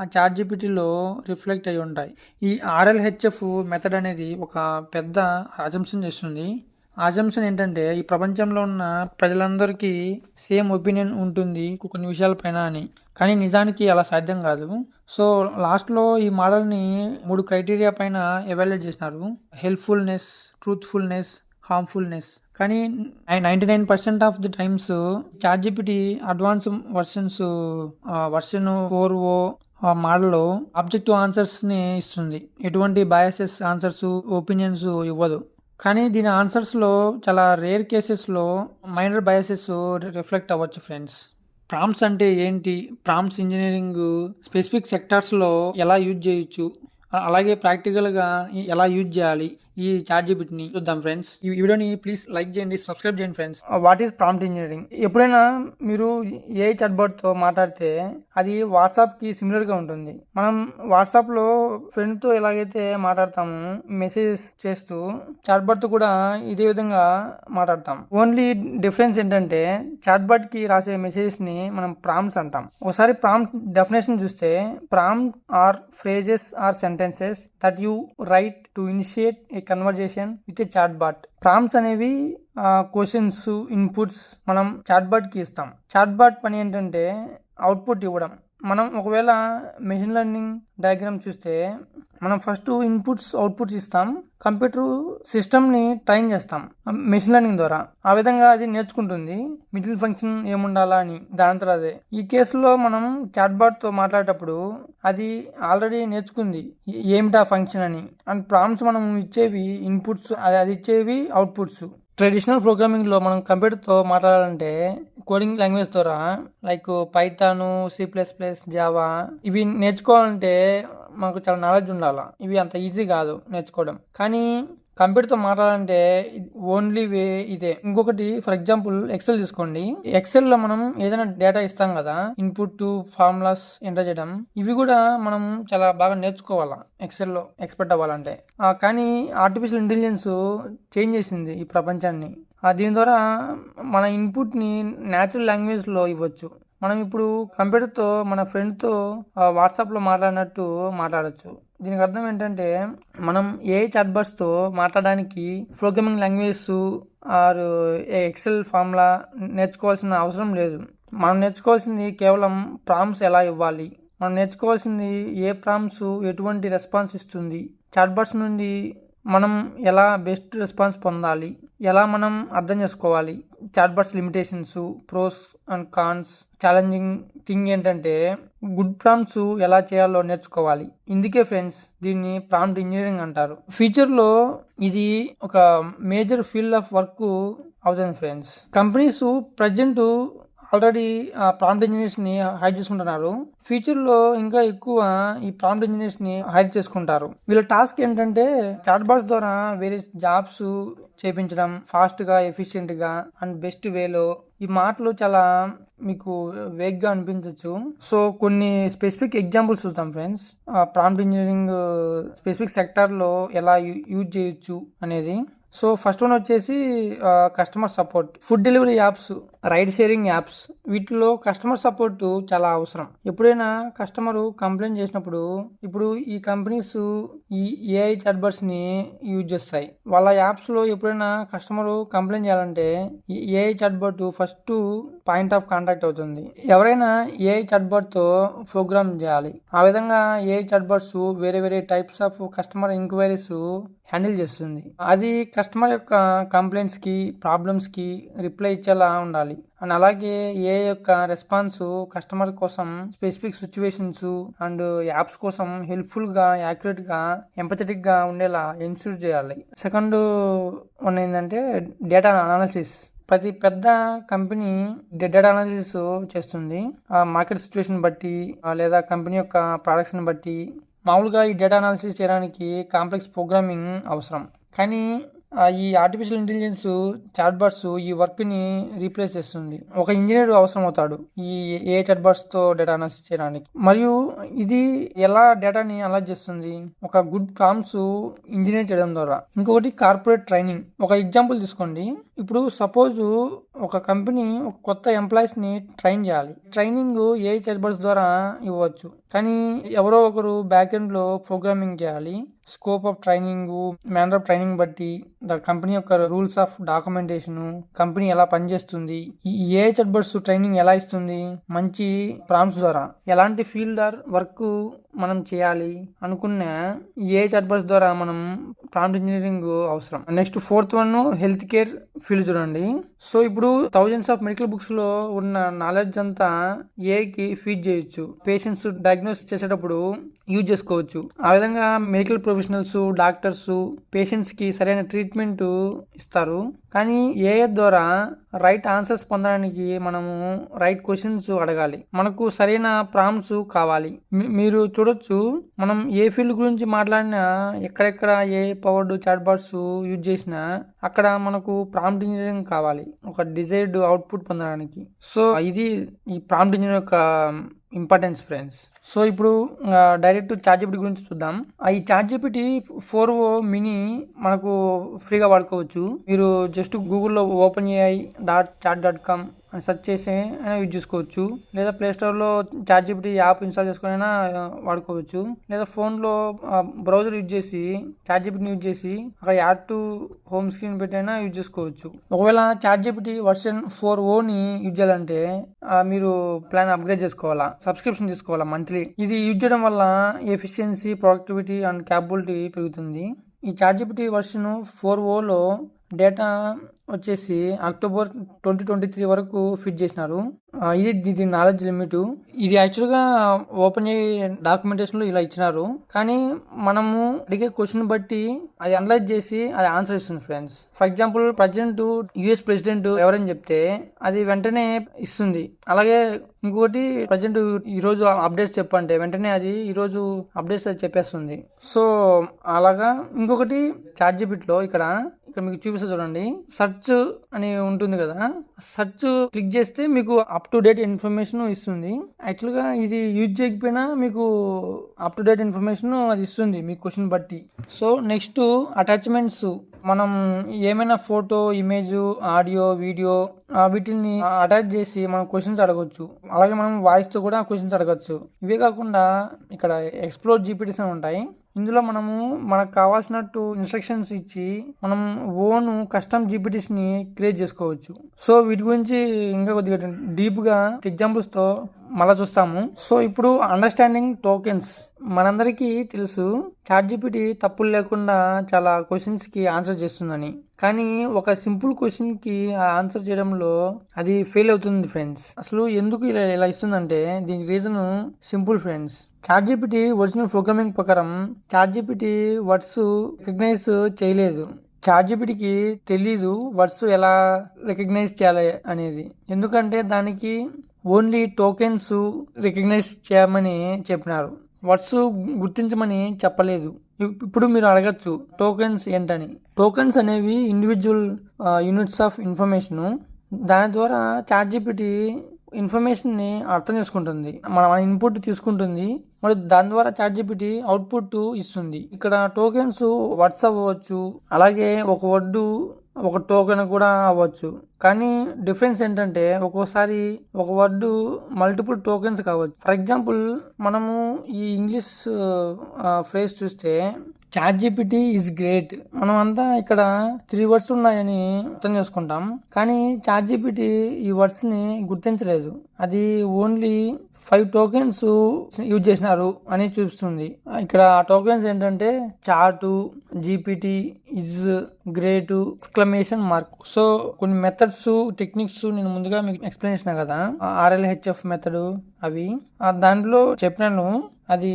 ఆ చాట్‌జీపీటీలో రిఫ్లెక్ట్ అయి ఉంటాయి. ఈ RLHF మెథడ్ అనేది ఒక పెద్ద అజంప్షన్ చేస్తుంది. ఆ అజంప్షన్ ఏంటంటే ఈ ప్రపంచంలో ఉన్న ప్రజలందరికీ సేమ్ ఒపీనియన్ ఉంటుంది కొన్ని విషయాలపైన అని, కానీ నిజానికి అలా సాధ్యం కాదు. సో లాస్ట్లో ఈ మోడల్ని 3 క్రైటీరియా పైన ఎవాల్యుయేట్ చేసినారు: హెల్ప్ఫుల్నెస్, ట్రూత్ఫుల్నెస్, హార్మ్ఫుల్నెస్. కానీ 99% of the times ChatGPT advance version 4o మోడల్లో ఆబ్జెక్టివ్ ఆన్సర్స్ని ఇస్తుంది, ఎటువంటి బయాసెస్ ఆన్సర్స్, ఒపీనియన్స్ ఇవ్వదు. కానీ దీని ఆన్సర్స్లో చాలా రేర్ కేసెస్లో మైనర్ బయాసెస్ రిఫ్లెక్ట్ అవ్వచ్చు ఫ్రెండ్స్. ప్రాంప్ట్స్ అంటే ఏంటి, ప్రాంప్ట్స్ ఇంజనీరింగ్ స్పెసిఫిక్ సెక్టార్స్లో ఎలా యూజ్ చేయొచ్చు, అలాగే ప్రాక్టికల్గా ఎలా యూజ్ చేయాలి ఈ చాట్‌జీపీటీని చూద్దాం ఫ్రెండ్స్. ఈ వీడియోని ప్లీజ్ లైక్ చేయండి, సబ్స్క్రైబ్ చేయండి friends. What is prompt engineering? ఎప్పుడైనా మీరు ఏ చాట్‌బాట్తో మాట్లాడితే అది వాట్సాప్కి సిమిలర్గా ఉంటుంది. మనం వాట్సాప్లో ఫ్రెండ్తో ఎలాగైతే మాట్లాడతామో మెసేజెస్ చేస్తూ చాట్‌బాట్తో కూడా ఇదే విధంగా మాట్లాడతాం. ఓన్లీ డిఫరెన్స్ ఏంటంటే చాట్‌బాట్కి రాసే మెసేజెస్ని మనం ప్రాంప్ట్స్ అంటాం. ఒకసారి ప్రాంప్ట్ డెఫినేషన్ చూస్తే, prompt are phrases or sentences that you write to initiate a conversation with a chatbot. Prompts అనేవి క్వశ్చన్స్, ఇన్పుట్స్ మనం చాట్‌బాట్కి ఇస్తాం. చాట్‌బాట్ పని ఏంటంటే అవుట్పుట్ ఇవ్వడం. మనం ఒకవేళ మెషిన్ లెర్నింగ్ డయాగ్రామ్ చూస్తే మనం ఫస్ట్ ఇన్పుట్స్, అవుట్పుట్స్ ఇస్తాం, కంప్యూటర్ సిస్టమ్ని ట్రైన్ చేస్తాం మెషిన్ లెర్నింగ్ ద్వారా. ఆ విధంగా అది నేర్చుకుంటుంది మిడిల్ ఫంక్షన్ ఏముండాలా అని, దాని తర్వాత ఈ కేసులో మనం చాట్‌బాట్తో మాట్లాడేటప్పుడు అది ఆల్రెడీ నేర్చుకుంది ఏమిటా ఫంక్షన్ అని. అండ్ ప్రాంప్ట్స్ మనం ఇచ్చేవి ఇన్పుట్స్, అది ఇచ్చేవి అవుట్పుట్స్. ట్రెడిషనల్ ప్రోగ్రామింగ్లో మనం కంప్యూటర్తో మాట్లాడాలంటే కోడింగ్ లాంగ్వేజ్ ద్వారా లైక్ పైథాన్, C++, జావా ఇవి నేర్చుకోవాలంటే మనకు చాలా నాలెడ్జ్ ఉండాలి. ఇవి అంత ఈజీ కాదు నేర్చుకోవడం. కానీ కంప్యూటర్తో మాట్లాడాలంటే ఓన్లీ వే ఇదే. ఇంకొకటి ఫర్ ఎగ్జాంపుల్ ఎక్సెల్ తీసుకోండి. ఎక్సెల్లో మనం ఏదైనా డేటా ఇస్తాం కదా, ఇన్పుట్ ఫార్ములాస్ ఎంటర్ చేయడం, ఇవి కూడా మనం చాలా బాగా నేర్చుకోవాలా ఎక్సెల్లో ఎక్స్పర్ట్ అవ్వాలంటే. కానీ ఆర్టిఫిషియల్ ఇంటెలిజెన్స్ చేంజ్ చేసింది ఈ ప్రపంచాన్ని. దీని ద్వారా మన ఇన్పుట్ని న్యాచురల్ లాంగ్వేజ్లో ఇవ్వచ్చు. మనం ఇప్పుడు కంప్యూటర్తో మన ఫ్రెండ్తో వాట్సాప్లో మాట్లాడినట్టు మాట్లాడచ్చు. దీనికి అర్థం ఏంటంటే మనం ఏ చాట్బాట్స్తో మాట్లాడడానికి programming language or Excel formula నేర్చుకోవాల్సిన అవసరం లేదు. మనం నేర్చుకోవాల్సింది కేవలం ప్రాంప్ట్స్ ఎలా ఇవ్వాలి, మనం నేర్చుకోవాల్సింది ఏ ప్రాంప్ట్స్ ఎటువంటి రెస్పాన్స్ ఇస్తుంది, చాట్బాట్స్ నుండి మనం ఎలా బెస్ట్ రెస్పాన్స్ పొందాలి, ఎలా మనం అర్థం చేసుకోవాలి, chatbots limitations, pros and cons. Challenging thing ఏంటంటే గుడ్ ప్రాంప్ట్స్ ఎలా చేయాలో నేర్చుకోవాలి. ఇందుకే ఫ్రెండ్స్ దీన్ని ప్రాంప్ట్ ఇంజనీరింగ్ అంటారు. ఫ్యూచర్లో ఇది ఒక మేజర్ ఫీల్డ్ ఆఫ్ వర్క్ అవుతుంది friends. Companies present already prompt ఇంజనీర్స్ని హైర్ చేసుకుంటున్నారు. ఫ్యూచర్లో ఇంకా ఎక్కువ ఈ ప్రాంప్ట్ ఇంజనీర్స్ని హైర్ చేసుకుంటారు. వీళ్ళ టాస్క్ ఏంటంటే చాట్బాట్స్ ద్వారా వేరే జాబ్స్ చేయించడం ఫాస్ట్గా, ఎఫిషియెంట్గా అండ్ బెస్ట్ వేలో. ఈ మాటలు చాలా మీకు వేగ్గా అనిపించవచ్చు. సో కొన్ని స్పెసిఫిక్ ఎగ్జాంపుల్స్ చూద్దాం ఫ్రెండ్స్. ప్రాంప్ట్ ఇంజనీరింగ్ స్పెసిఫిక్ సెక్టార్లో ఎలా యూజ్ చేయొచ్చు అనేది. సో ఫస్ట్ వన్ వచ్చేసి customer support. Food delivery apps, ride sharing apps, వీటిలో కస్టమర్ సపోర్ట్ చాలా అవసరం. ఎప్పుడైనా కస్టమరు కంప్లైంట్ చేసినప్పుడు ఇప్పుడు ఈ కంపెనీస్ ఈ ఏఐ చాట్బాట్స్ని యూజ్ చేస్తాయి. వాళ్ళ యాప్స్లో ఎప్పుడైనా కస్టమరు కంప్లైంట్ చేయాలంటే ఈ AI chatbot first point of contact అవుతుంది. ఎవరైనా ఏఐ చాట్బాట్తో ప్రోగ్రామ్ చేయాలి. ఆ విధంగా ఏఐ చాట్బాట్స్ వేరే వేరే types of customer enquiries handle చేస్తుంది. అది కస్టమర్ యొక్క కంప్లైంట్స్కి, ప్రాబ్లమ్స్కి రిప్లై ఇచ్చేలా ఉండాలి. అండ్ అలాగే ఏ యొక్క రెస్పాన్స్ కస్టమర్ కోసం స్పెసిఫిక్ సిచ్యువేషన్స్ అండ్ యాప్స్ కోసం హెల్ప్ఫుల్గా, యాక్యురేట్గా, ఎంపథెటిక్గా ఉండేలా ఎన్ష్యూర్ చేయాలి. సెకండ్ వన్ ఏంటంటే డేటా అనాలిసిస్. ప్రతి పెద్ద కంపెనీ డేటా అనాలిసిస్ చేస్తుంది. మార్కెట్ సిచ్యువేషన్ బట్టి లేదా కంపెనీ యొక్క ప్రొడక్ట్స్ని బట్టి. మామూలుగా ఈ డేటా అనాలిసిస్ చేయడానికి కాంప్లెక్స్ ప్రోగ్రామింగ్ అవసరం. కానీ ఈ ఆర్టిఫిషియల్ ఇంటెలిజెన్స్ చాట్బాట్స్ ఈ వర్క్ని రీప్లేస్ చేస్తుంది. ఒక ఇంజనీర్ అవసరం అవుతాడు ఈ ఏ చాట్బాట్స్తో డేటా అనాలిసిస్ చేయడానికి. మరియు ఇది ఎలా డేటాని అనలైజ్ చేస్తుంది? ఒక గుడ్ ప్రాంప్ట్స్ ఇంజనీర్ చేయడం ద్వారా. ఇంకొకటి కార్పొరేట్ ట్రైనింగ్. ఒక ఎగ్జాంపుల్ తీసుకోండి. ఇప్పుడు సపోజ్ ఒక కంపెనీ ఒక కొత్త ఎంప్లాయీస్ని ట్రైన్ చేయాలి. ట్రైనింగ్ ఏ చాట్బాట్స్ ద్వారా ఇవ్వచ్చు. కానీ ఎవరో ఒకరు బ్యాక్ ఎండ్లో ప్రోగ్రామింగ్ చేయాలి. Scope of training, manner of training బట్టి ద కంపెనీ యొక్క రూల్స్ ఆఫ్ డాక్యుమెంటేషన్, కంపెనీ ఎలా పనిచేస్తుంది, ఈ ఏ చాట్బాట్స్ ట్రైనింగ్ ఎలా ఇస్తుంది, మంచి ప్రాంప్ట్స్ ద్వారా ఎలాంటి ఫీల్డ్ వర్క్ మనం చేయాలి అనుకున్న ఏ చాట్బాట్స్ ద్వారా మనం ప్రాంప్ట్ ఇంజనీరింగ్ అవసరం. Next fourth one health care field చూడండి. సో ఇప్పుడు థౌజండ్స్ ఆఫ్ మెడికల్ బుక్స్ లో ఉన్న నాలెడ్జ్ అంతా ఏఐకి ఫీడ్ చేయొచ్చు. పేషెంట్స్ డయాగ్నోస్ చేసేటప్పుడు యూజ్ చేసుకోవచ్చు. ఆ విధంగా మెడికల్ ప్రొఫెషనల్స్, డాక్టర్స్ పేషెంట్స్ కి సరైన ట్రీట్మెంట్ ఇస్తారు. కానీ ఏఐ ద్వారా రైట్ ఆన్సర్స్ పొందడానికి మనము రైట్ క్వశ్చన్స్ అడగాలి. మనకు సరైన ప్రాంప్ట్స్ కావాలి. మీరు చూడొచ్చు, మనం ఏ ఫీల్డ్ గురించి మాట్లాడినా, ఎక్కడెక్కడ ఏ పవర్డ్ చాట్బాట్స్ యూజ్ చేసినా అక్కడ మనకు ప్రాంప్ట్ ఇంజనీరింగ్ కావాలి ఒక డిజైర్డ్ అవుట్పుట్ పొందడానికి. సో ఇది ఈ ప్రాంప్ట్ ఇంజనీరింగ్ యొక్క ఇంపార్టెన్స్ ఫ్రెండ్స్. సో ఇప్పుడు డైరెక్ట్ చాట్జిపిటి గురించి చూద్దాం. ఈ చాట్జిపిటి 4o మినీ మనకు ఫ్రీగా వాడుకోవచ్చు. మీరు జస్ట్ గూగుల్లో openai.chat.com అని సెర్చ్ చేసి అయినా యూజ్ చేసుకోవచ్చు. లేదా ప్లేస్టోర్లో చాట్జిపిటి యాప్ ఇన్స్టాల్ చేసుకుని అయినా వాడుకోవచ్చు. లేదా ఫోన్లో బ్రౌజర్ యూజ్ చేసి చాట్జిపిటిని యూజ్ చేసి అక్కడ యాడ్ టు హోమ్ స్క్రీన్ పెట్టి అయినా యూజ్ చేసుకోవచ్చు. ఒకవేళ చాట్జిపిటి వర్షన్ 4o యూజ్ చేయాలంటే మీరు ప్లాన్ అప్గ్రేడ్ చేసుకోవాలా, సబ్స్క్రిప్షన్ తీసుకోవాలా మంత్లీ. ఇది యూజ్ చేయడం వల్ల ఎఫిషియన్సీ, ప్రొడక్టివిటీ అండ్ క్యాపబిలిటీ పెరుగుతుంది. ఈ చాట్జిపిటి వర్షన్ 4oలో డేటా వచ్చేసి అక్టోబర్ 2023 వరకు ఫిట్ చేసినారు. ఇది దీని నాలెడ్జ్ లిమిట్. ఇది యాక్చువల్గా ఓపెన్ డాక్యుమెంటేషన్ లో ఇలా ఇచ్చినారు, కానీ మనము అడిగే క్వశ్చన్ బట్టి అది అనలైజ్ చేసి అది ఆన్సర్ ఇస్తుంది friends. For example present US president ఎవరని చెప్తే అది వెంటనే ఇస్తుంది. అలాగే ఇంకోటి ప్రజెంట్ ఈ రోజు అప్డేట్స్ చెప్పంటే వెంటనే అది ఈ రోజు అప్డేట్స్ అది చెప్పేస్తుంది. సో అలాగా ఇంకొకటి ChatGPT లో ఇక్కడ మీకు చూపిస్తా చూడండి, సెర్చ్ అని ఉంటుంది కదా, సెర్చ్ క్లిక్ చేస్తే మీకు అప్ టు డేట్ ఇన్ఫర్మేషన్ ఇస్తుంది. యాక్చువల్గా ఇది యూజ్ చేయకపోయినా మీకు అప్ టు డేట్ ఇన్ఫర్మేషన్ అది ఇస్తుంది మీ క్వశ్చన్ బట్టి. సో నెక్స్ట్ అటాచ్మెంట్స్, మనం ఏమైనా ఫోటో, ఇమేజ్, ఆడియో, వీడియో వీటిని అటాచ్ చేసి మనం క్వశ్చన్స్ అడగొచ్చు. అలాగే మనం వాయిస్ తో కూడా క్వశ్చన్స్ అడగచ్చు. ఇవే కాకుండా ఇక్కడ ఎక్స్ప్లోర్ జీపీటీస్ అని ఉంటాయి. ఇందులో మనము మనకు కావాల్సినట్టు ఇన్స్ట్రక్షన్స్ ఇచ్చి మనం ఓన్ కస్టమ్ జీపీటీస్ ని క్రియేట్ చేసుకోవచ్చు. సో వీటి గురించి ఇంకా కొద్దిగా డీప్ గా ఎగ్జాంపుల్స్ తో మళ్ళా చూస్తాము. సో ఇప్పుడు అండర్స్టాండింగ్ టోకెన్స్. మనందరికీ తెలుసు ChatGPT తప్పులు లేకుండా చాలా క్వశ్చన్స్ కి ఆన్సర్ చేస్తుందని, కానీ ఒక సింపుల్ క్వశ్చన్ కి ఆన్సర్ చేయడంలో అది ఫెయిల్ అవుతుంది ఫ్రెండ్స్. అసలు ఎందుకు ఇలా ఇస్తుందంటే దీనికి reason simple friends. ChatGPT original programming ప్రకారం ChatGPT వర్డ్స్ రికగ్నైజ్ చేయలేదు. ChatGPTకి తెలీదు వర్డ్స్ ఎలా రికగ్నైజ్ చేయాలి అనేది, ఎందుకంటే దానికి ఓన్లీ టోకెన్స్ రికగ్నైజ్ చేయమని చెప్పినారు, వర్డ్స్ గుర్తించమని చెప్పలేదు. ఇప్పుడు మీరు అడగచ్చు టోకెన్స్ ఏంటని. టోకెన్స్ అనేవి ఇండివిజువల్ యూనిట్స్ ఆఫ్ ఇన్ఫర్మేషన్. దాని ద్వారా ChatGPT ఇన్ఫర్మేషన్ ని అర్థం చేసుకుంటుంది, మన ఇన్పుట్ తీసుకుంటుంది, మరి దాని ద్వారా ChatGPT అవుట్పుట్ ఇస్తుంది. ఇక్కడ టోకెన్స్ వర్డ్స్ అవ్వచ్చు, అలాగే ఒక వర్డ్ ఒక టోకెన్ కూడా అవ్వచ్చు. కానీ డిఫరెన్స్ ఏంటంటే ఒక్కోసారి ఒక వర్డ్ మల్టిపుల్ టోకెన్స్ కావచ్చు. ఫర్ ఎగ్జాంపుల్ మనము ఈ ఇంగ్లీష్ ఫ్రేజ్ చూస్తే ChatGPT ఈజ్ గ్రేట్, మనం అంతా ఇక్కడ 3 వర్డ్స్ ఉన్నాయని అర్థం చేసుకుంటాం, కానీ ChatGPT ఈ వర్డ్స్ ని గుర్తించలేదు. అది ఓన్లీ 5 టోకెన్స్ యూజ్ చేసినారు అని చూపిస్తుంది. ఇక్కడ ఆ టోకెన్స్ ఏంటంటే చాటు, GPT, is, great, exclamation mark. So కొన్ని మెథడ్స్, టెక్నిక్స్ నేను ముందుగా మీకు ఎక్స్ప్లెయిన్ చేసిన కదా, RLHF మెథడ్ అవి దాంట్లో చెప్పినాను. అది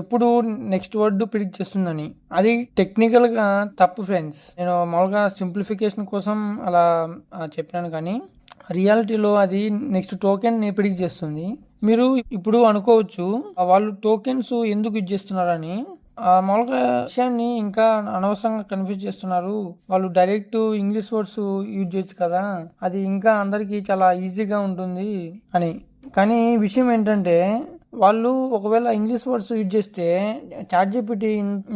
ఎప్పుడు నెక్స్ట్ వర్డ్ ప్రిడిక్ట్ చేస్తుందని. అది టెక్నికల్ గా తప్పు ఫ్రెండ్స్. నేను మామూలుగా సింప్లిఫికేషన్ కోసం అలా చెప్పినాను, కానీ రియాలిటీలో అది నెక్స్ట్ టోకెన్ ని ప్రిడిక్ట్ చేస్తుంది. మీరు ఇప్పుడు అనుకోవచ్చు వాళ్ళు టోకెన్స్ ఎందుకు యూజ్ చేస్తున్నారని. మామూలుగా విషయాన్ని ఇంకా అనవసరంగా కన్ఫ్యూజ్ చేస్తున్నారు. వాళ్ళు డైరెక్ట్ ఇంగ్లీష్ వర్డ్స్ యూజ్ చేయొచ్చు కదా, అది ఇంకా అందరికీ చాలా ఈజీగా ఉంటుంది అని. కానీ విషయం ఏంటంటే వాళ్ళు ఒకవేళ ఇంగ్లీష్ వర్డ్స్ యూజ్ చేస్తే ChatGPT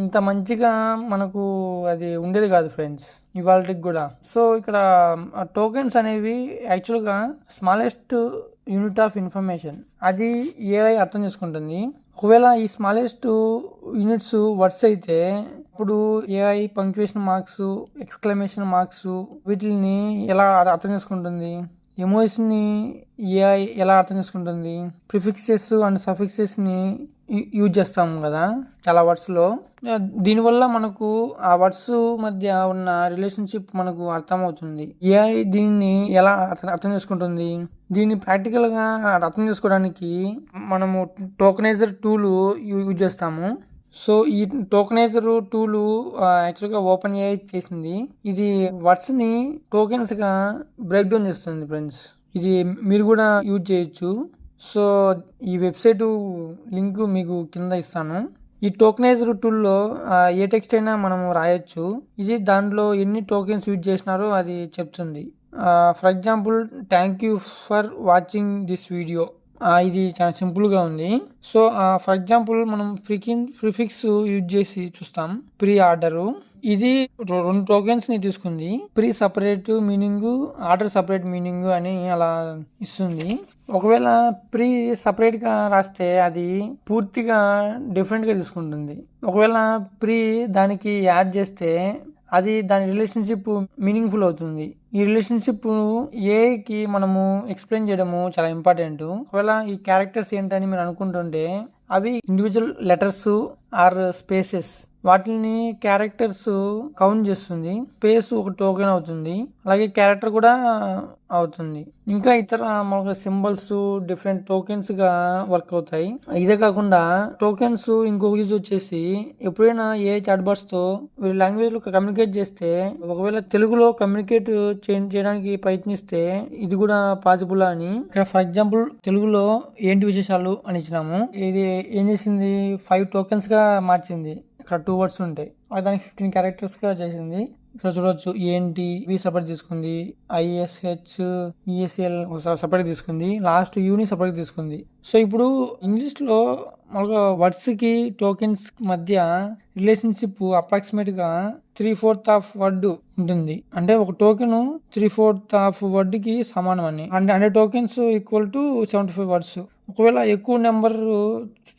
ఇంత మంచిగా మనకు అది ఉండేది కాదు ఫ్రెండ్స్ ఇవాళకి కూడా. సో ఇక్కడ టోకెన్స్ అనేవి యాక్చువల్గా స్మాలెస్ట్ యూనిట్ ఆఫ్ ఇన్ఫర్మేషన్, అది AI అర్థం చేసుకుంటుంది. ఒకవేళ ఈ స్మాలెస్ట్ యూనిట్స్ వర్డ్స్ అయితే ఇప్పుడు AI punctuation marks, exclamation marks వీటిని ఎలా అర్థం చేసుకుంటుంది, ఎమోషన్ ని AI ఎలా అర్థం చేసుకుంటుంది, ప్రిఫిక్సెస్ అండ్ సఫిక్సెస్ ని యూజ్ చేస్తాం కదా చాలా వర్డ్స్ లో. దీనివల్ల మనకు ఆ వర్డ్స్ మధ్య ఉన్న రిలేషన్షిప్ మనకు అర్థమవుతుంది. AI దీన్ని ఎలా అర్థం చేసుకుంటుంది, దీన్ని ప్రాక్టికల్ గా అర్థం చేసుకోవడానికి మనము టోకనైజర్ టూల్ యూజ్ చేస్తాము. సో ఈ టోకనైజర్ టూల్ యాక్చువల్గా OpenAI చేసింది. ఇది వర్డ్స్ ని టోకెన్స్ గా బ్రేక్ డౌన్ చేస్తుంది ఫ్రెండ్స్. ఇది మీరు కూడా యూజ్ చేయొచ్చు. సో ఈ వెబ్సైట్ లింక్ మీకు కింద ఇస్తాను. ఈ టోకనైజర్ టూల్లో ఏ టెక్స్ట్ అయినా మనం రాయొచ్చు. ఇది దాంట్లో ఎన్ని టోకెన్స్ యూజ్ చేసినారో అది చెప్తుంది. For example thank you for watching this video, ఇది చాలా సింపుల్ గా ఉంది. సో ఫర్ ఎగ్జాంపుల్ మనం ప్రిఫిక్స్ యూజ్ చేసి చూస్తాం. ప్రీ ఆర్డర్, ఇది 2 టోకెన్స్ ని తీసుకుంది. Pre separate meaning, order separate meaning అని అలా ఇస్తుంది. ఒకవేళ ప్రీ సపరేట్ గా రాస్తే అది పూర్తిగా డిఫరెంట్ గా తీసుకుంటుంది. ఒకవేళ ప్రీ దానికి యాడ్ చేస్తే అది దాని రిలేషన్షిప్ మీనింగ్ఫుల్ అవుతుంది. ఈ రిలేషన్షిప్ ఏకి మనము ఎక్స్ప్లెయిన్ చేయడము చాలా ఇంపార్టెంట్. ఒకవేళ ఈ క్యారెక్టర్స్ ఏంటని మీరు అనుకుంటుంటే అవి ఇండివిజువల్ లెటర్స్ ఆర్ స్పేసెస్. వాటిని క్యారెక్టర్స్ కౌంట్ చేస్తుంది. స్పేస్ ఒక టోకెన్ అవుతుంది. అలాగే క్యారెక్టర్ కూడా అవుతుంది. ఇంకా ఇతర మామూలుగా సింబల్స్ డిఫరెంట్ టోకెన్స్ గా వర్క్ అవుతాయి. ఇదే కాకుండా టోకెన్స్ ఇంకొక యూజ్ వచ్చేసి ఎప్పుడైనా ఏ చాట్ బాట్స్ తో వీళ్ళ లాంగ్వేజ్ లో కమ్యూనికేట్ చేస్తే ఒకవేళ తెలుగులో కమ్యూనికేట్ చేయడానికి ప్రయత్నిస్తే ఇది కూడా పాసిబుల్ అని ఇక్కడ ఫర్ ఎగ్జాంపుల్ తెలుగులో ఏంటి విశేషాలు అని ఇచ్చినాము. ఇది ఏం చేసింది 5 టోకెన్స్ గా మార్చింది. ఇక్కడ 2 వర్డ్స్ ఉంటాయి. దానికి 15 క్యారెక్టర్స్ గా చేసింది. ఇక్కడ చూడవచ్చు ఏంటి సపరేట్ తీసుకుంది, ISH ESL సపరేట్ తీసుకుంది, లాస్ట్ యూని సపరేట్ తీసుకుంది. సో ఇప్పుడు ఇంగ్లీష్ లో మామూలుగా వర్డ్స్ కి టోకెన్స్ మధ్య రిలేషన్షిప్ అప్రాక్సిమేట్ గా 3/4 ఆఫ్ వర్డ్ ఉంటుంది. అంటే ఒక టోకెన్ 3/4 ఆఫ్ వర్డ్ కి సమానం అని. 100 టోకెన్స్ ఈక్వల్ టు 75 వర్డ్స్. ఒకవేళ ఎక్కువ నెంబర్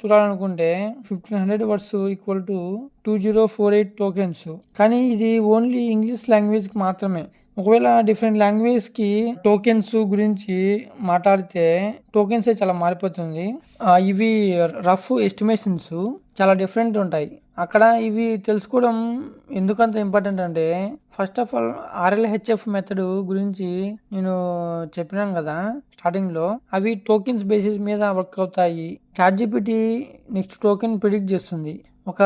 చూడాలనుకుంటే 1500 వర్డ్స్ ఈక్వల్ టు 2048 టోకెన్స్. కానీ ఇది ఓన్లీ ఇంగ్లీష్ లాంగ్వేజ్ కి మాత్రమే. ఒకవేళ డిఫరెంట్ లాంగ్వేజ్ కి టోకెన్స్ గురించి మాట్లాడితే టోకెన్స్ చాలా మారిపోతుంది. ఇవి రఫ్ ఎస్టిమేషన్స్ చాలా డిఫరెంట్ ఉంటాయి. అక్కడ ఇవి తెలుసుకోవడం ఎందుకంత ఇంపార్టెంట్ అంటే first of all RLHF method గురించి నేను చెప్పినాను కదా స్టార్టింగ్ లో. అవి టోకెన్స్ బేసిస్ మీద వర్క్ అవుతాయి. ChatGPT నెక్స్ట్ టోకెన్ ప్రిడిక్ట్ చేస్తుంది ఒక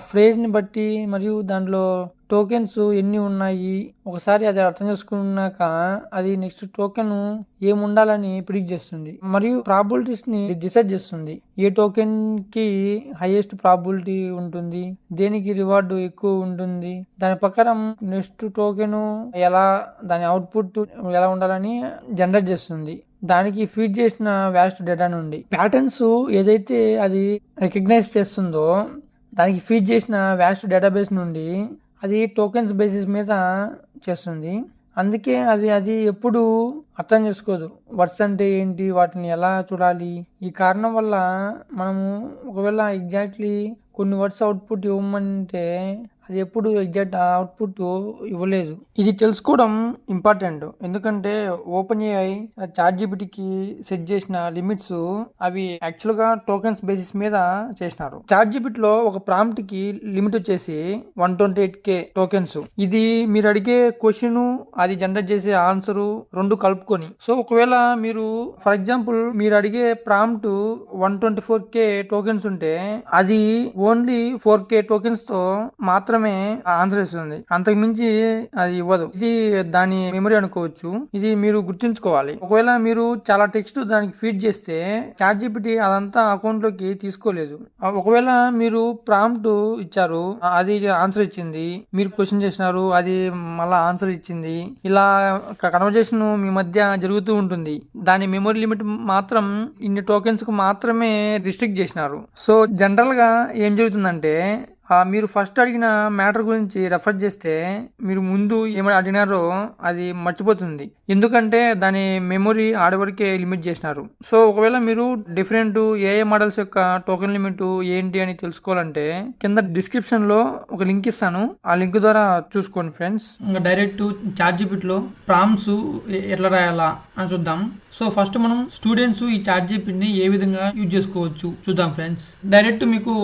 ఫ్రేజ్ ని బట్టి మరియు దాంట్లో టోకెన్స్ ఎన్ని ఉన్నాయి ఒకసారి అది అర్థం చేసుకున్నాక అది నెక్స్ట్ టోకెన్ ఏముండాలని ప్రిడిక్ట్ చేస్తుంది మరియు ప్రాబిలిటీస్ ని డిసైడ్ చేస్తుంది. ఏ టోకెన్ కి హైయెస్ట్ ప్రాబిలిటీ ఉంటుంది, దేనికి రివార్డు ఎక్కువ ఉంటుంది, దాని ప్రకారం నెక్స్ట్ టోకెన్ ఎలా దాని అవుట్పుట్ ఎలా ఉండాలని జనరేట్ చేస్తుంది. దానికి ఫీడ్ చేసిన వ్యాస్ట్ డేటా నుండి ప్యాటర్న్స్ ఏదైతే అది రికగ్నైజ్ చేస్తుందో దానికి ఫీడ్ చేసిన వ్యాస్ట్ డేటాబేస్ నుండి అది టోకెన్స్ బేసిస్ మీద చేస్తుంది. అందుకే అది ఎప్పుడు అర్థం చేసుకోదు వర్డ్స్ అంటే ఏంటి, వాటిని ఎలా చూడాలి. ఈ కారణం వల్ల మనము ఒకవేళ ఎగ్జాక్ట్లీ కొన్ని వర్డ్స్ అవుట్పుట్ ఇవ్వమంటే అది ఎప్పుడు ఎగ్జాక్ట్ అవుట్పుట్ ఇవ్వలేదు. ఇది తెలుసుకోవడం ఇంపార్టెంట్. ఎందుకంటే OpenAI ChatGPTకి సెట్ చేసిన లిమిట్స్ అవి యాక్చువల్ గా టోకెన్స్ బేసిస్ మీద చేసినారు. ChatGPTలో ఒక ప్రాంప్ట్ కి లిమిట్ వచ్చేసి 128K టోకెన్స్. ఇది మీరు అడిగే క్వశ్చన్ అది జనరేట్ చేసే ఆన్సర్ రెండు కలుపుకొని. సో ఒకవేళ మీరు ఫర్ ఎగ్జాంపుల్ మీరు అడిగే ప్రాంప్ట్ 124K టోకెన్స్ ఉంటే అది ఓన్లీ 4K టోకెన్స్ తో మాత్రమే ఆన్సర్ ఇస్తుంది. అంతకు మించి అది ఇవ్వదు. ఇది దాని మెమరీ అనుకోవచ్చు. ఇది మీరు గుర్తుంచుకోవాలి. ఒకవేళ మీరు చాలా టెక్స్ట్ దానికి ఫీడ్ చేస్తే ChatGPT అదంతా అకౌంట్ లోకి తీసుకోలేదు. ఒకవేళ మీరు ప్రాంప్ట్ ఇచ్చారు, అది ఆన్సర్ ఇచ్చింది, మీరు క్వశ్చన్ చేసినారు, అది మళ్ళా ఆన్సర్ ఇచ్చింది, ఇలా కన్వర్జేషన్ మీ మధ్య జరుగుతూ ఉంటుంది. దాని మెమరీ లిమిట్ మాత్రం ఇన్ని టోకెన్స్ కు మాత్రమే రిస్ట్రిక్ట్ చేసినారు. సో జనరల్ గా ఏం జరుగుతుందంటే మీరు ఫస్ట్ అడిగిన మ్యాటర్ గురించి రెఫర్ చేస్తే మీరు ముందు ఏమైనా అడిగినారో అది మర్చిపోతుంది. ఎందుకంటే దాని మెమొరీ ఆడవరకే లిమిట్ చేసినారు. సో ఒకవేళ మీరు డిఫరెంట్ AI మోడల్స్ యొక్క టోకెన్ లిమిట్ ఏంటి అని తెలుసుకోవాలంటే కింద డిస్క్రిప్షన్ లో ఒక లింక్ ఇస్తాను. ఆ లింక్ ద్వారా చూసుకోండి ఫ్రెండ్స్. ఇంకా డైరెక్ట్ ChatGPTలో ప్రాంప్ట్స్ ఎట్లా రాయాలా అని చూద్దాం. సో ఫస్ట్ మనం స్టూడెంట్స్ ఈ ChatGPTని ఏ విధంగా యూజ్ చేసుకోవచ్చు చూద్దాం ఫ్రెండ్స్. డైరెక్ట్ మీకు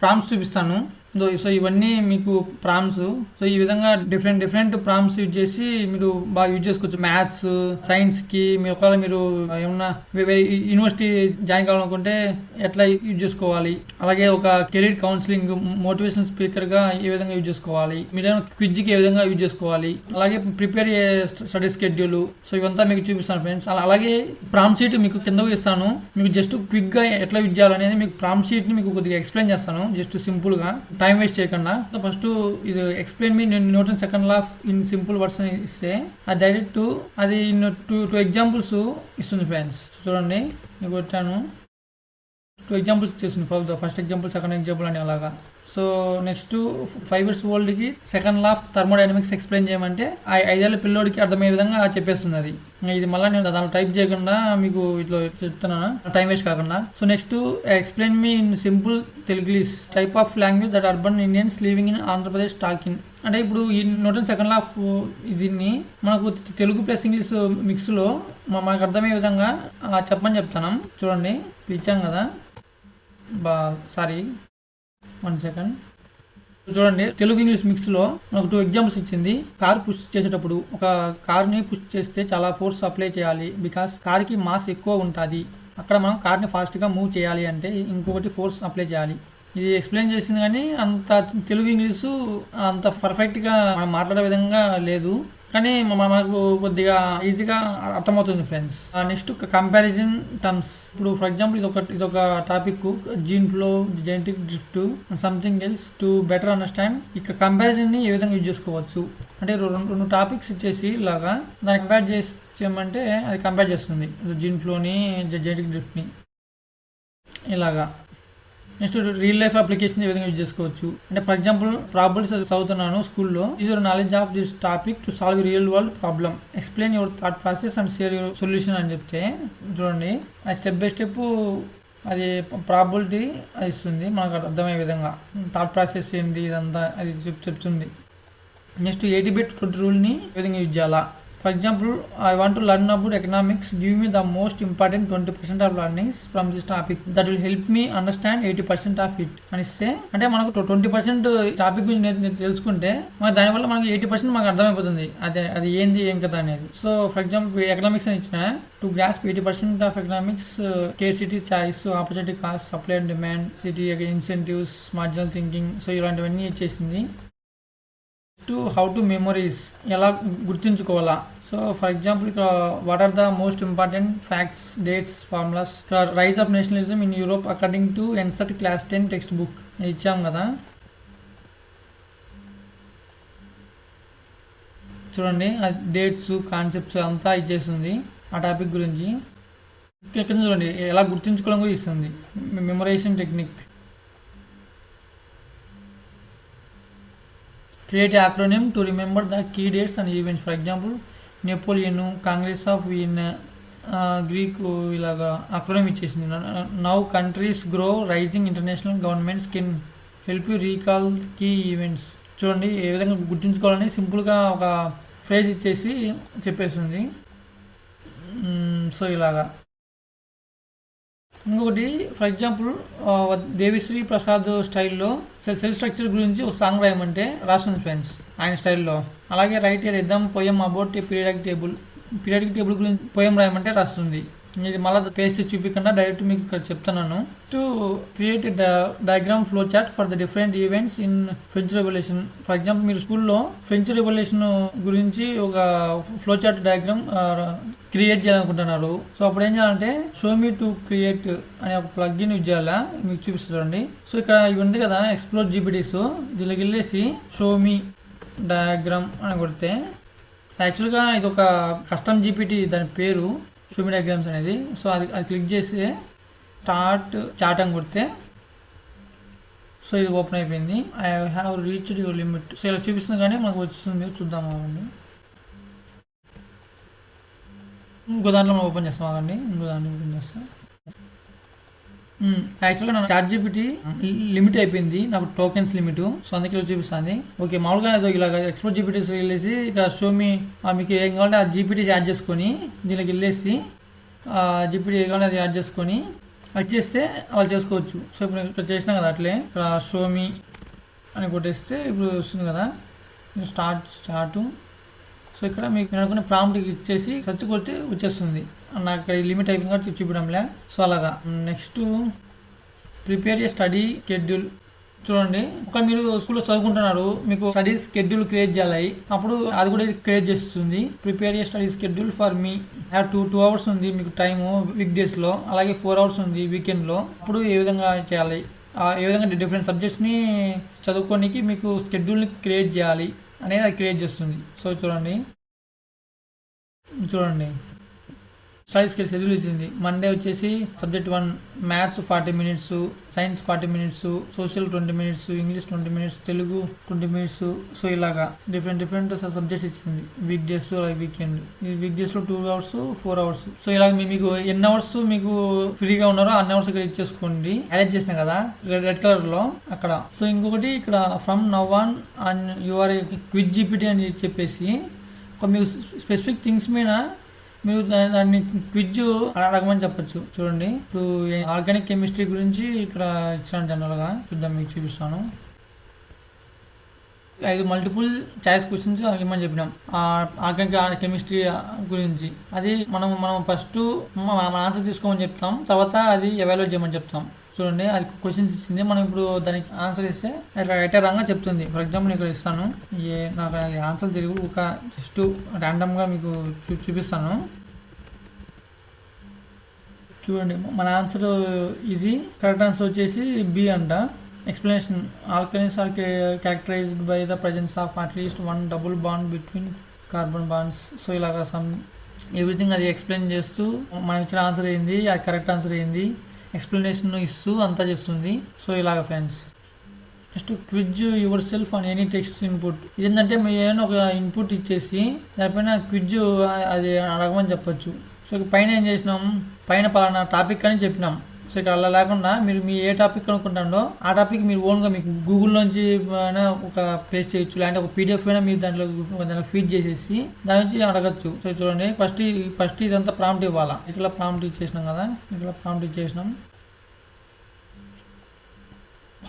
ప్రాంప్ట్స్ చూపిస్తాను. సో ఇవన్నీ మీకు ప్రాంప్ట్స్. సో ఈ విధంగా డిఫరెంట్ ప్రాంప్ట్స్ యూజ్ చేసి మీరు బాగా యూజ్ చేసుకోవచ్చు. మ్యాథ్స్, సైన్స్ కి మీరు ఒకవేళ మీరు ఏమన్నా యూనివర్సిటీ జాయిన్ కావాలనుకుంటే ఎట్లా యూజ్ చేసుకోవాలి, అలాగే ఒక కెరీర్ కౌన్సిలింగ్ మోటివేషనల్ స్పీకర్ గా ఏ విధంగా యూజ్ చేసుకోవాలి, మీరు క్విజ్ కి ఏ విధంగా యూజ్ చేసుకోవాలి, అలాగే ప్రిపేర్ స్టడీ షెడ్యూల్. సో ఇవంతా మీకు చూపిస్తాను ఫ్రెండ్స్. అలాగే ప్రాంప్ట్ షీట్ మీకు కింద ఇస్తాను. మీకు జస్ట్ క్విక్ గా ఎట్లా యూజ్ చేయాలనేది మీకు ప్రాంప్ట్ షీట్ ని మీకు కొద్దిగా ఎక్స్ప్లెయిన్ చేస్తాను, జస్ట్ సింపుల్ గా టైం వేస్ట్ చేయకుండా. సో ఫస్ట్ ఇది explain me Newton second law in simple words అని ఇస్తే అది డైరెక్ట్ అది టూ ఎగ్జాంపుల్స్ ఇస్తుంది ఫ్రెండ్స్. చూడండి మీకు వచ్చాను 2 ఎగ్జాంపుల్స్ ఇచ్చేసింది. ఫస్ట్ ఎగ్జాంపుల్, సెకండ్ ఎగ్జాంపుల్ అని అలాగా. సో నెక్స్ట్ 5 years ఓల్డ్కి second law of thermodynamics explain చేయమంటే 5 ఏళ్ల పిల్లోడికి అర్థమయ్యే విధంగా చెప్పేస్తుంది అది. ఇది మళ్ళీ నేను దాంట్లో టైప్ చేయకుండా మీకు ఇట్లా చెప్తున్నాను, టైం వేస్ట్ కాకుండా. So next explain me in simple తెలుగులీస్ type of language that urban Indians living in Andhra Pradesh talking. అంటే ఇప్పుడు ఈ న్యూటన్ సెకండ్ లా ఆఫ్ దీన్ని మనకు తెలుగు ప్లస్ ఇంగ్లీష్ మిక్స్లో మనకు అర్థమయ్యే విధంగా చెప్పమని చెప్తాను. చూడండి ఇచ్చాం కదా, సారీ 1 second. చూడండి, తెలుగు ఇంగ్లీష్ మిక్స్ లో మనకు 2 ఎగ్జాంపుల్స్ ఇచ్చింది. కార్ పుష్ చేసేటప్పుడు ఒక కార్ ని పుష్ చేస్తే చాలా ఫోర్స్ అప్లై చేయాలి, బికాస్ కార్ కి మాస్ ఎక్కువ ఉంటుంది. అక్కడ మనం కార్ ని ఫాస్ట్ గా మూవ్ చేయాలి అంటే ఇంకొకటి ఫోర్స్ అప్లై చేయాలి. ఇది ఎక్స్ప్లెయిన్ చేసింది కానీ అంత తెలుగు ఇంగ్లీషు అంత పర్ఫెక్ట్ గా మనం మాట్లాడే విధంగా లేదు, కానీ మనకు కొద్దిగా ఈజీగా అర్థమవుతుంది ఫ్రెండ్స్. Next comparison terms. ఇప్పుడు ఫర్ ఎగ్జాంపుల్ ఇదొక topic, gene flow, genetic drift, something else. To better understand ఇక కంపారిజన్ ని ఏ విధంగా యూజ్ చేసుకోవచ్చు అంటే రెండు టాపిక్స్ ఇచ్చేసి ఇలాగా దాన్ని కంపేర్ చేయమంటే అది కంపేర్ చేస్తుంది, జీన్ ఫ్లోని జెనెటిక్ డ్రిఫ్ట్ ని ఇలాగా. నెక్స్ట్ రియల్ లైఫ్ అప్లికేషన్ ఏ విధంగా యూజ్ చేసుకోవచ్చు అంటే ఫర్ ఎగ్జాంపుల్ ప్రాబ్లమ్స్ చదువుతున్నాను స్కూల్లో. Use your knowledge of this topic to solve real world problem, explain your thought process and share your solution అని చెప్తే చూడండి అది స్టెప్ బై స్టెప్ అది ప్రాబిలిటీ అది ఇస్తుంది మనకు అర్థమయ్యే విధంగా. థాట్ ప్రాసెస్ ఏంటి ఇదంతా అది చెప్తుంది. నెక్స్ట్ 80-20 రూల్ని ఏ విధంగా యూజ్ చేయాలా. For example, I want to learn about economics, give me the most important 20% of learnings from this topic that will help me understand 80% of it అని ఇస్తే, అంటే మనకు 20% టాపిక్ గురించి తెలుసుకుంటే మనకు దానివల్ల మనకు 80% మనకు అర్థమైపోతుంది అది ఏంది ఏం కదా అనేది. సో ఫర్ ఎగ్జాంపుల్ ఎకనామిక్స్ అని ఇచ్చిన, to grasp 80% of economics, scarcity choice, opportunity cost, supply and demand, city incentives, marginal thinking, so ఇలాంటివన్నీ ఇచ్చేసింది. టు హౌ టు మెమరీస్, ఎలా గుర్తుంచుకోవాలా. సో ఫర్ ఎగ్జాంపుల్ ఇక్కడ what are the most important facts, dates, formulas. Rise of nationalism in Europe according to NCERT class 10 textbook ఇచ్చాం కదా. చూడండి dates, concepts అంతా ఇచ్చేస్తుంది ఆ టాపిక్ గురించి. ఇక్కడ చూడండి ఎలా గుర్తుంచుకోవడం కూడా ఇస్తుంది, memorisation technique. Create an acronym to remember the key dates and events. For example, Napoleon, Congress of Vienna, Greek ఇలాగా అక్రోనిం ఇచ్చేసింది. Now countries grow, rising international governments can help you recall key events. చూడండి ఏ విధంగా గుర్తుంచుకోవాలని సింపుల్గా ఒక phrase ఇచ్చేసి చెప్పేస్తుంది. So ఇలాగా. ఇంకొకటి ఫర్ ఎగ్జాంపుల్ దేవిశ్రీ ప్రసాద్ స్టైల్లో సెల్ స్ట్రక్చర్ గురించి ఒక సాంగ్ రాయమంటే రాస్తుంది ఫ్రెండ్స్ ఆయన స్టైల్లో. అలాగే right A rhythm poem about a periodic table గురించి పోయం రాయమంటే రాస్తుంది. ఇది మళ్ళీ పేస్ట్ చూపించకుండా డైరెక్ట్ మీకు ఇక్కడ చెప్తున్నాను. To create diagram flow chart for the different events in French revolution. For example మీరు స్కూల్లో ఫ్రెంచ్ రెవల్యూషన్ గురించి ఒక ఫ్లో చార్ట్ డయాగ్రామ్ క్రియేట్ చేయాలనుకుంటున్నారు. సో అప్పుడు ఏం చేయాలంటే షో మీ టు క్రియేట్ అనే ఒక ప్లగ్ఇన్ యూజ్ చేయాలా, మీకు చూపిస్తుంది. సో ఇక్కడ ఇవి ఉంది కదా ఎక్స్ప్లోర్ జీపీటీస్, దీనికి వెళ్ళేసి షో మీ డయాగ్రామ్ అని కొడితే యాక్చువల్గా ఇది ఒక కస్టమ్ జీపీటీ దాని పేరు షో మీ డయాగ్రామ్స్ అనేది. సో అది క్లిక్ చేసి స్టార్ట్ చాట్ అని కొడితే సో ఇది ఓపెన్ అయిపోయింది. I have reached your limit. So ఇలా చూపిస్తుంది కానీ మనకు వస్తుంది, చూద్దాం అవ్వండి. ఇంకో దాంట్లో మనం ఓపెన్ చేస్తాం అవ్వండి, ఇంకో దాంట్లో ఓపెన్ చేస్తాం. యాక్చువల్గా నా చాట్ జీపీటీ లిమిట్ అయిపోయింది, నాకు టోకెన్స్ లిమిట్. సో అందుకే చూపిస్తుంది. ఓకే, మామూలుగా ఇలా ఎక్స్పోర్ట్ జీపీటీస్ వెళ్ళేసి ఇక్కడ షో మీ మీకు ఏం కావాలంటే ఆ జీపీటీస్ యాడ్ చేసుకొని దీనికి వెళ్ళేసి జీపీటీ ఏం కావాలంటే అది యాడ్ చేసుకొని అది చేస్తే అలా చేసుకోవచ్చు. సో ఇప్పుడు ఇక్కడ చేసినా కదా అట్లే ఇక్కడ షో మీ అని కొట్టేస్తే ఇప్పుడు వస్తుంది కదా స్టార్ట్. సో ఇక్కడ మీకు అనుకునే ప్రాంప్ట్ ఇచ్చేసి సెర్చ్ కొట్టి వచ్చేస్తుంది. నాకు ఇక్కడ లిమిట్ అయిపోయింది కాబట్టి చూపించడంలే. సో అలాగా. నెక్స్ట్ ప్రిపేర్ ఏ స్టడీ షెడ్యూల్. చూడండి ఒక మీరు స్కూల్లో చదువుకుంటున్నారు, మీకు స్టడీ షెడ్యూల్ క్రియేట్ చేయాలి, అప్పుడు అది కూడా క్రియేట్ చేస్తుంది. Prepare A study schedule for me. Have 2 hours ఉంది మీకు టైము వీక్ డేస్లో, అలాగే 4 అవర్స్ ఉంది వీకెండ్లో. అప్పుడు ఏ విధంగా చేయాలి, ఏ విధంగా డిఫరెంట్ సబ్జెక్ట్స్ని చదువుకోనికి మీకు షెడ్యూల్ని క్రియేట్ చేయాలి అనేది అది క్రియేట్ చేస్తుంది. సో చూడండి స్టడీ స్కిల్స్ షెడ్యూల్ ఇచ్చింది. మండే వచ్చేసి subject 1 maths 40 minutes, science 40 minutes, social 20 minutes, English 20 minutes, Telugu 20 minutes. So ఇలాగా డిఫరెంట్ సబ్జెక్ట్స్ ఇచ్చింది వీక్ డేస్ అలాగే వీకెండ్. ఈ వీక్ డేస్లో 2 అవర్స్ 4 అవర్స్. సో ఇలా మీకు ఎన్ని అవర్స్ మీకు ఫ్రీగా ఉన్నారో అన్ని అవర్స్ ఇక్కడ ఇచ్చేసుకోండి. అరేంజ్ చేసిన కదా రెడ్ కలర్లో అక్కడ. సో ఇంకొకటి ఇక్కడ from now on your quiz GPT అని చెప్పేసి ఒక మీకు స్పెసిఫిక్ థింగ్స్ మీద మీరు దాన్ని క్విజ్ అడగమని చెప్పచ్చు. చూడండి ఇప్పుడు ఆర్గానిక్ కెమిస్ట్రీ గురించి ఇక్కడ ఇచ్చాను జనరల్గా, చూద్దాం మీకు చూపిస్తాను. 5 మల్టిపుల్ చాయిస్ క్వశ్చన్స్ ఇమ్మని చెప్పినాం ఆర్గానిక్ కెమిస్ట్రీ గురించి. అది మనం ఫస్ట్ మన ఆన్సర్ తీసుకోమని చెప్తాం, తర్వాత అది ఎవాల్యుయేట్ చేయమని చెప్తాం. చూడండి, అది క్వశ్చన్స్ ఇచ్చింది, మనం ఇప్పుడు దానికి ఆన్సర్ ఇస్తే రైట్ రాంగ్ చెప్తుంది. ఫర్ ఎగ్జాంపుల్ ఇక్కడ ఇస్తాను, నాకు ఆన్సర్ తెలియదు, ఒక జస్ట్ ర్యాండమ్గా మీకు చూపిస్తాను. చూడండి, మన ఆన్సర్ ఇది. కరెక్ట్ ఆన్సర్ వచ్చేసి బి అంట. Explanation: alkalines are characterized by the presence of at least 1 double bond between carbon bonds. So ఇలాగా ఎవ్రీథింగ్ అది ఎక్స్ప్లెయిన్ చేస్తూ మనం ఇచ్చిన ఆన్సర్ ఏంది, అది కరెక్ట్ ఆన్సర్ ఏంది, ఎక్స్ప్లెనేషన్ ఇస్తూ అంతా చేస్తుంది. సో ఇలాగ friends. Next, quiz your self on any text input. ఇదేంటంటే మీరు ఏదైనా ఒక ఇన్పుట్ ఇచ్చేసి దానిపైన క్విజ్ అది అడగమని చెప్పొచ్చు. సో పైన ఏం చేసినాం, పైన పలానా టాపిక్ అని చెప్పినాం. సో ఇక్కడ అలా లేకుండా మీరు మీ ఏ టాపిక్ అనుకుంటాడో ఆ టాపిక్ మీరు ఓన్గా మీకు గూగుల్లోంచి ఒక పేస్ట్ చేయొచ్చు, లేదంటే ఒక పీడిఎఫ్ అయినా మీరు దాంట్లో ఫీడ్ చేసేసి దాని నుంచి అడగచ్చు. సో చూడండి, ఫస్ట్ ఇదంతా ప్రాంప్ట్ ఇవ్వాలా. ఇక్కడ ప్రాంప్ట్ ఇచ్చేసినాం కదా, ఇక్కడ ప్రాంప్ట్ ఇచ్చేసినాం.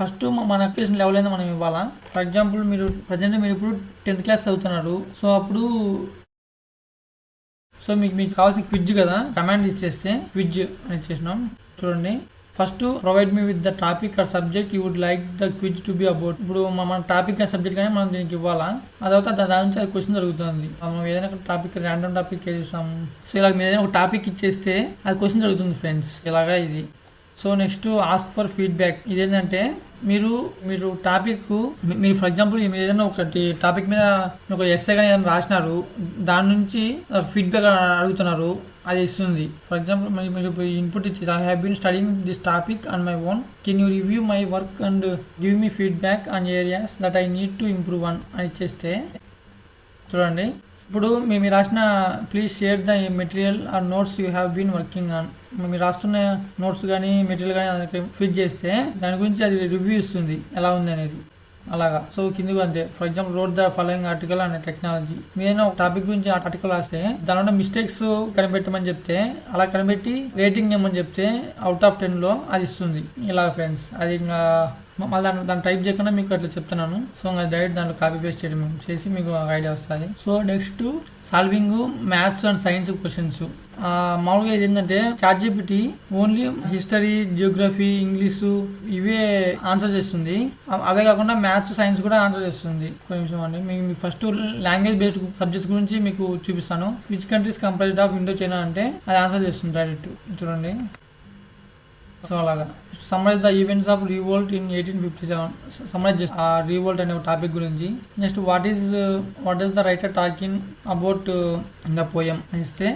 ఫస్ట్ మన అప్లికేషన్ లెవెల్ అయినా మనం ఇవ్వాలా. ఫర్ ఎగ్జాంపుల్ మీరు ఇప్పుడు 10th క్లాస్ చదువుతున్నారు. సో అప్పుడు మీకు కావాల్సిన క్విజ్ కదా, కమాండ్ ఇచ్చేస్తే క్విజ్ అని ఇచ్చేసినాం. చూడండి, first provide me with the topic or subject you would like the quiz to be about. ఇప్పుడు మన టాపిక్ అండ్ సబ్జెక్ట్ కానీ మనం దీనికి ఇవ్వాలా. ఆ తర్వాత దాని నుంచి అది క్వశ్చన్ జరుగుతుంది. మనం ఏదైనా ఒక టాపిక్, ర్యాండమ్ టాపిక్ ఇస్తాము. సో ఇలా మీరు ఏదైనా ఒక టాపిక్ ఇచ్చేస్తే అది క్వశ్చన్ జరుగుతుంది ఫ్రెండ్స్, ఇలాగా ఇది. So next, ask for feedback. ఇదేంటంటే మీరు టాపిక్, మీరు ఫర్ ఎగ్జాంపుల్ మీరు ఏదైనా ఒకటి టాపిక్ మీద ఒక ఎస్ఏ కానీ ఏదైనా రాసినారు, దాని నుంచి ఫీడ్బ్యాక్ అడుగుతున్నారు, అది ఇస్తుంది. ఫర్ ఎగ్జాంపుల్ మీరు ఇన్పుట్ ఇచ్చేసి, I have been studying this topic on my own, can you review my work and give me feedback on areas that I need to improve అని ఇచ్చేస్తే, చూడండి, ఇప్పుడు మీరు రాసిన please share the material or notes you have been working on. మీరు రాస్తున్న notes కానీ material కానీ దానికి ఫిట్ చేస్తే దాని గురించి అది రివ్యూ ఇస్తుంది ఎలా ఉంది అనేది, అలాగా. సో కిందకు అంతే. For example, road the following article and technology. మీరైనా ఒక టాపిక్ గురించి ఆ ఆర్టికల్ రాస్తే దానిలో మిస్టేక్స్ కనిపెట్టమని చెప్తే అలా కనిపెట్టి రేటింగ్ ఇవ్వమని చెప్తే అవుట్ ఆఫ్ 10లో అది ఇస్తుంది. ఇలాగ ఫ్రెండ్స్, అది ఇంకా మళ్ళీ దాన్ని టైప్ చేయకుండా మీకు అట్లా చెప్తున్నాను. సో అది డైరెక్ట్ దాంట్లో కాపీ పేస్ట్ చేయడం చేసి మీకు ఐడియా వస్తుంది. So next, solving maths and science questions. మామూలుగా ఇది ఏంటంటే ChatGPT only history, Geography, English ఇవే ఆన్సర్ చేస్తుంది. అవే కాకుండా మ్యాథ్స్, సైన్స్ కూడా ఆన్సర్ చేస్తుంది. ఒక నిమిషం అండి, మీకు ఫస్ట్ లాంగ్వేజ్ బేస్డ్ సబ్జెక్ట్స్ గురించి మీకు చూపిస్తాను. Which countries comprised of Indochina అంటే అది ఆన్సర్ చేస్తుంది డైరెక్ట్. చూడండి, సో అలాగా. Summarize the events of revolt in 1857. Summarize చేసి ఆ రివోల్ట్ అనే టాపిక్ గురించి. Next, what is the writer talking about the poem అని ఇస్తే